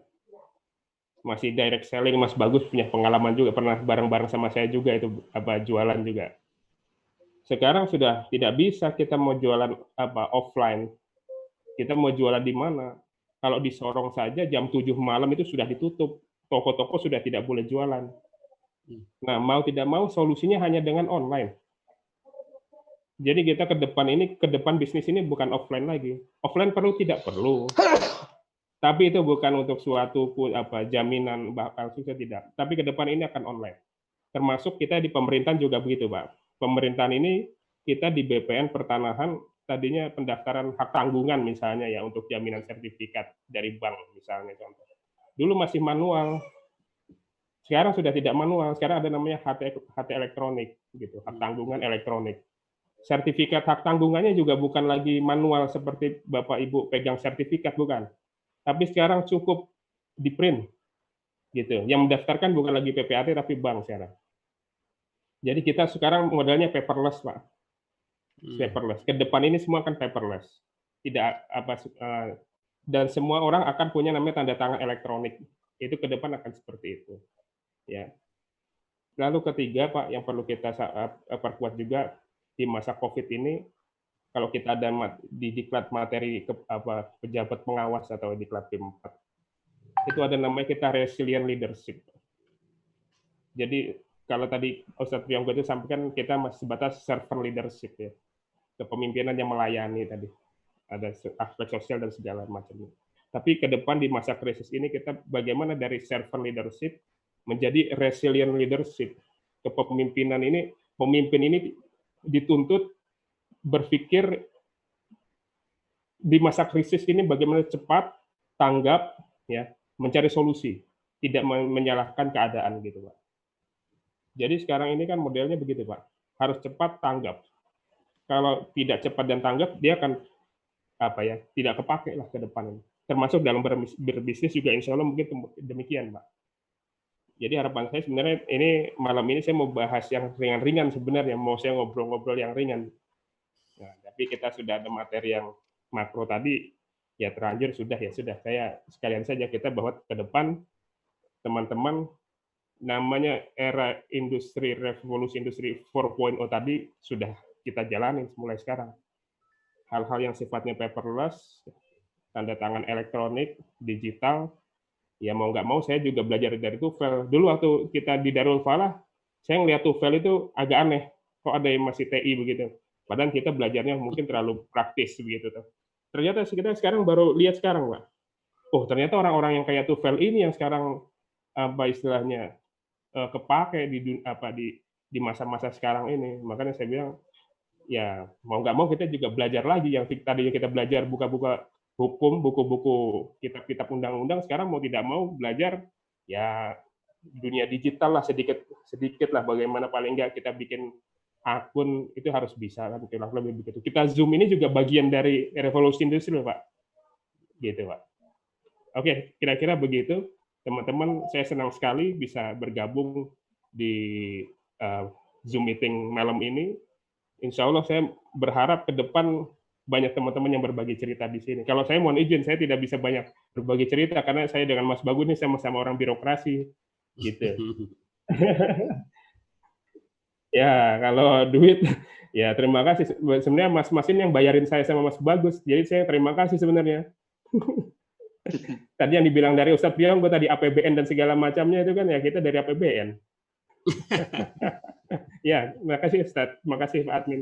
masih direct selling. Mas Bagus punya pengalaman juga, pernah bareng-bareng sama saya juga itu jualan juga. Sekarang sudah tidak bisa kita mau jualan offline. Kita mau jualan di mana? Kalau di Sorong saja jam 7 malam itu sudah ditutup. Toko-toko sudah tidak boleh jualan. Nah, mau tidak mau solusinya hanya dengan online. Jadi kita ke depan bisnis ini bukan offline lagi. Offline perlu tidak perlu. Tapi itu bukan untuk suatu jaminan bakal sukses, tidak. Tapi ke depan ini akan online. Termasuk kita di pemerintahan juga begitu, Pak. Pemerintahan ini kita di BPN Pertanahan tadinya pendaftaran hak tanggungan misalnya ya untuk jaminan sertifikat dari bank misalnya contoh. Dulu masih manual. Sekarang sudah tidak manual. Sekarang ada namanya HT elektronik gitu, hak tanggungan elektronik. Sertifikat hak tanggungannya juga bukan lagi manual seperti Bapak Ibu pegang sertifikat, bukan. Tapi sekarang cukup di print gitu. Yang mendaftarkan bukan lagi PPAT tapi bank sekarang. Jadi kita sekarang modelnya paperless, Pak. Paperless. Ke depan ini semua akan paperless. Tidak dan semua orang akan punya namanya tanda tangan elektronik. Itu ke depan akan seperti itu. Ya. Lalu ketiga, Pak, yang perlu kita perkuat juga di masa Covid ini, kalau kita ada di diklat materi pejabat pengawas atau diklat P4, itu ada namanya kita resilient leadership. Jadi kalau tadi Ustadz Priyogo itu sampaikan kita masih sebatas servant leadership ya, kepemimpinan yang melayani tadi, ada aspek sosial dan segala macamnya. Tapi ke depan di masa krisis ini kita bagaimana dari servant leadership menjadi resilient leadership. Kepemimpinan ini, pemimpin ini dituntut berpikir di masa krisis ini bagaimana cepat, tanggap, ya, mencari solusi, tidak menyalahkan keadaan gitu, Pak. Jadi sekarang ini kan modelnya begitu, Pak. Harus cepat, tanggap. Kalau tidak cepat dan tanggap, dia akan tidak kepake lah ke depan ini. Termasuk dalam berbisnis juga insya Allah mungkin demikian, Pak. Jadi harapan saya sebenarnya ini malam ini saya mau bahas yang ringan-ringan sebenarnya, mau saya ngobrol-ngobrol yang ringan. Nah, tapi kita sudah ada materi yang makro tadi, ya terlanjur sudah. Saya sekalian saja kita bahwa ke depan teman-teman namanya era revolusi industri 4.0 tadi sudah kita jalani mulai sekarang. Hal-hal yang sifatnya paperless, tanda tangan elektronik, digital, ya mau nggak mau saya juga belajar dari TUFEL. Dulu waktu kita di Darul Falah, saya ngeliat TUFEL itu agak aneh. Kok ada yang masih TI begitu? Padahal kita belajarnya mungkin terlalu praktis begitu. Ternyata kita sekarang baru lihat sekarang, Pak. Oh, ternyata orang-orang yang kayak TUFEL ini yang sekarang istilahnya kepake di masa-masa sekarang ini. Makanya saya bilang, ya mau nggak mau kita juga belajar lagi yang tadinya kita belajar buka-buka hukum, buku-buku, kitab-kitab undang-undang, sekarang mau tidak mau belajar ya dunia digital lah sedikit lah, bagaimana paling nggak kita bikin akun itu harus bisa kan, kurang lebih begitu. Kita Zoom ini juga bagian dari revolusi industri, Pak. Gitu, Pak. Oke, kira-kira begitu. Teman-teman, saya senang sekali bisa bergabung di Zoom meeting malam ini. Insya Allah saya berharap ke depan banyak teman-teman yang berbagi cerita di sini. Kalau saya mohon izin, saya tidak bisa banyak berbagi cerita karena saya dengan Mas Bagus ini sama-sama orang birokrasi, gitu. Ya, kalau duit, ya terima kasih. Sebenarnya Mas ini yang bayarin saya sama Mas Bagus, jadi saya terima kasih sebenarnya. Tadi yang dibilang dari Ustadz Priyogo tadi APBN dan segala macamnya itu kan ya kita dari APBN. Ya, terima kasih Ustadz, terima kasih Pak Admin.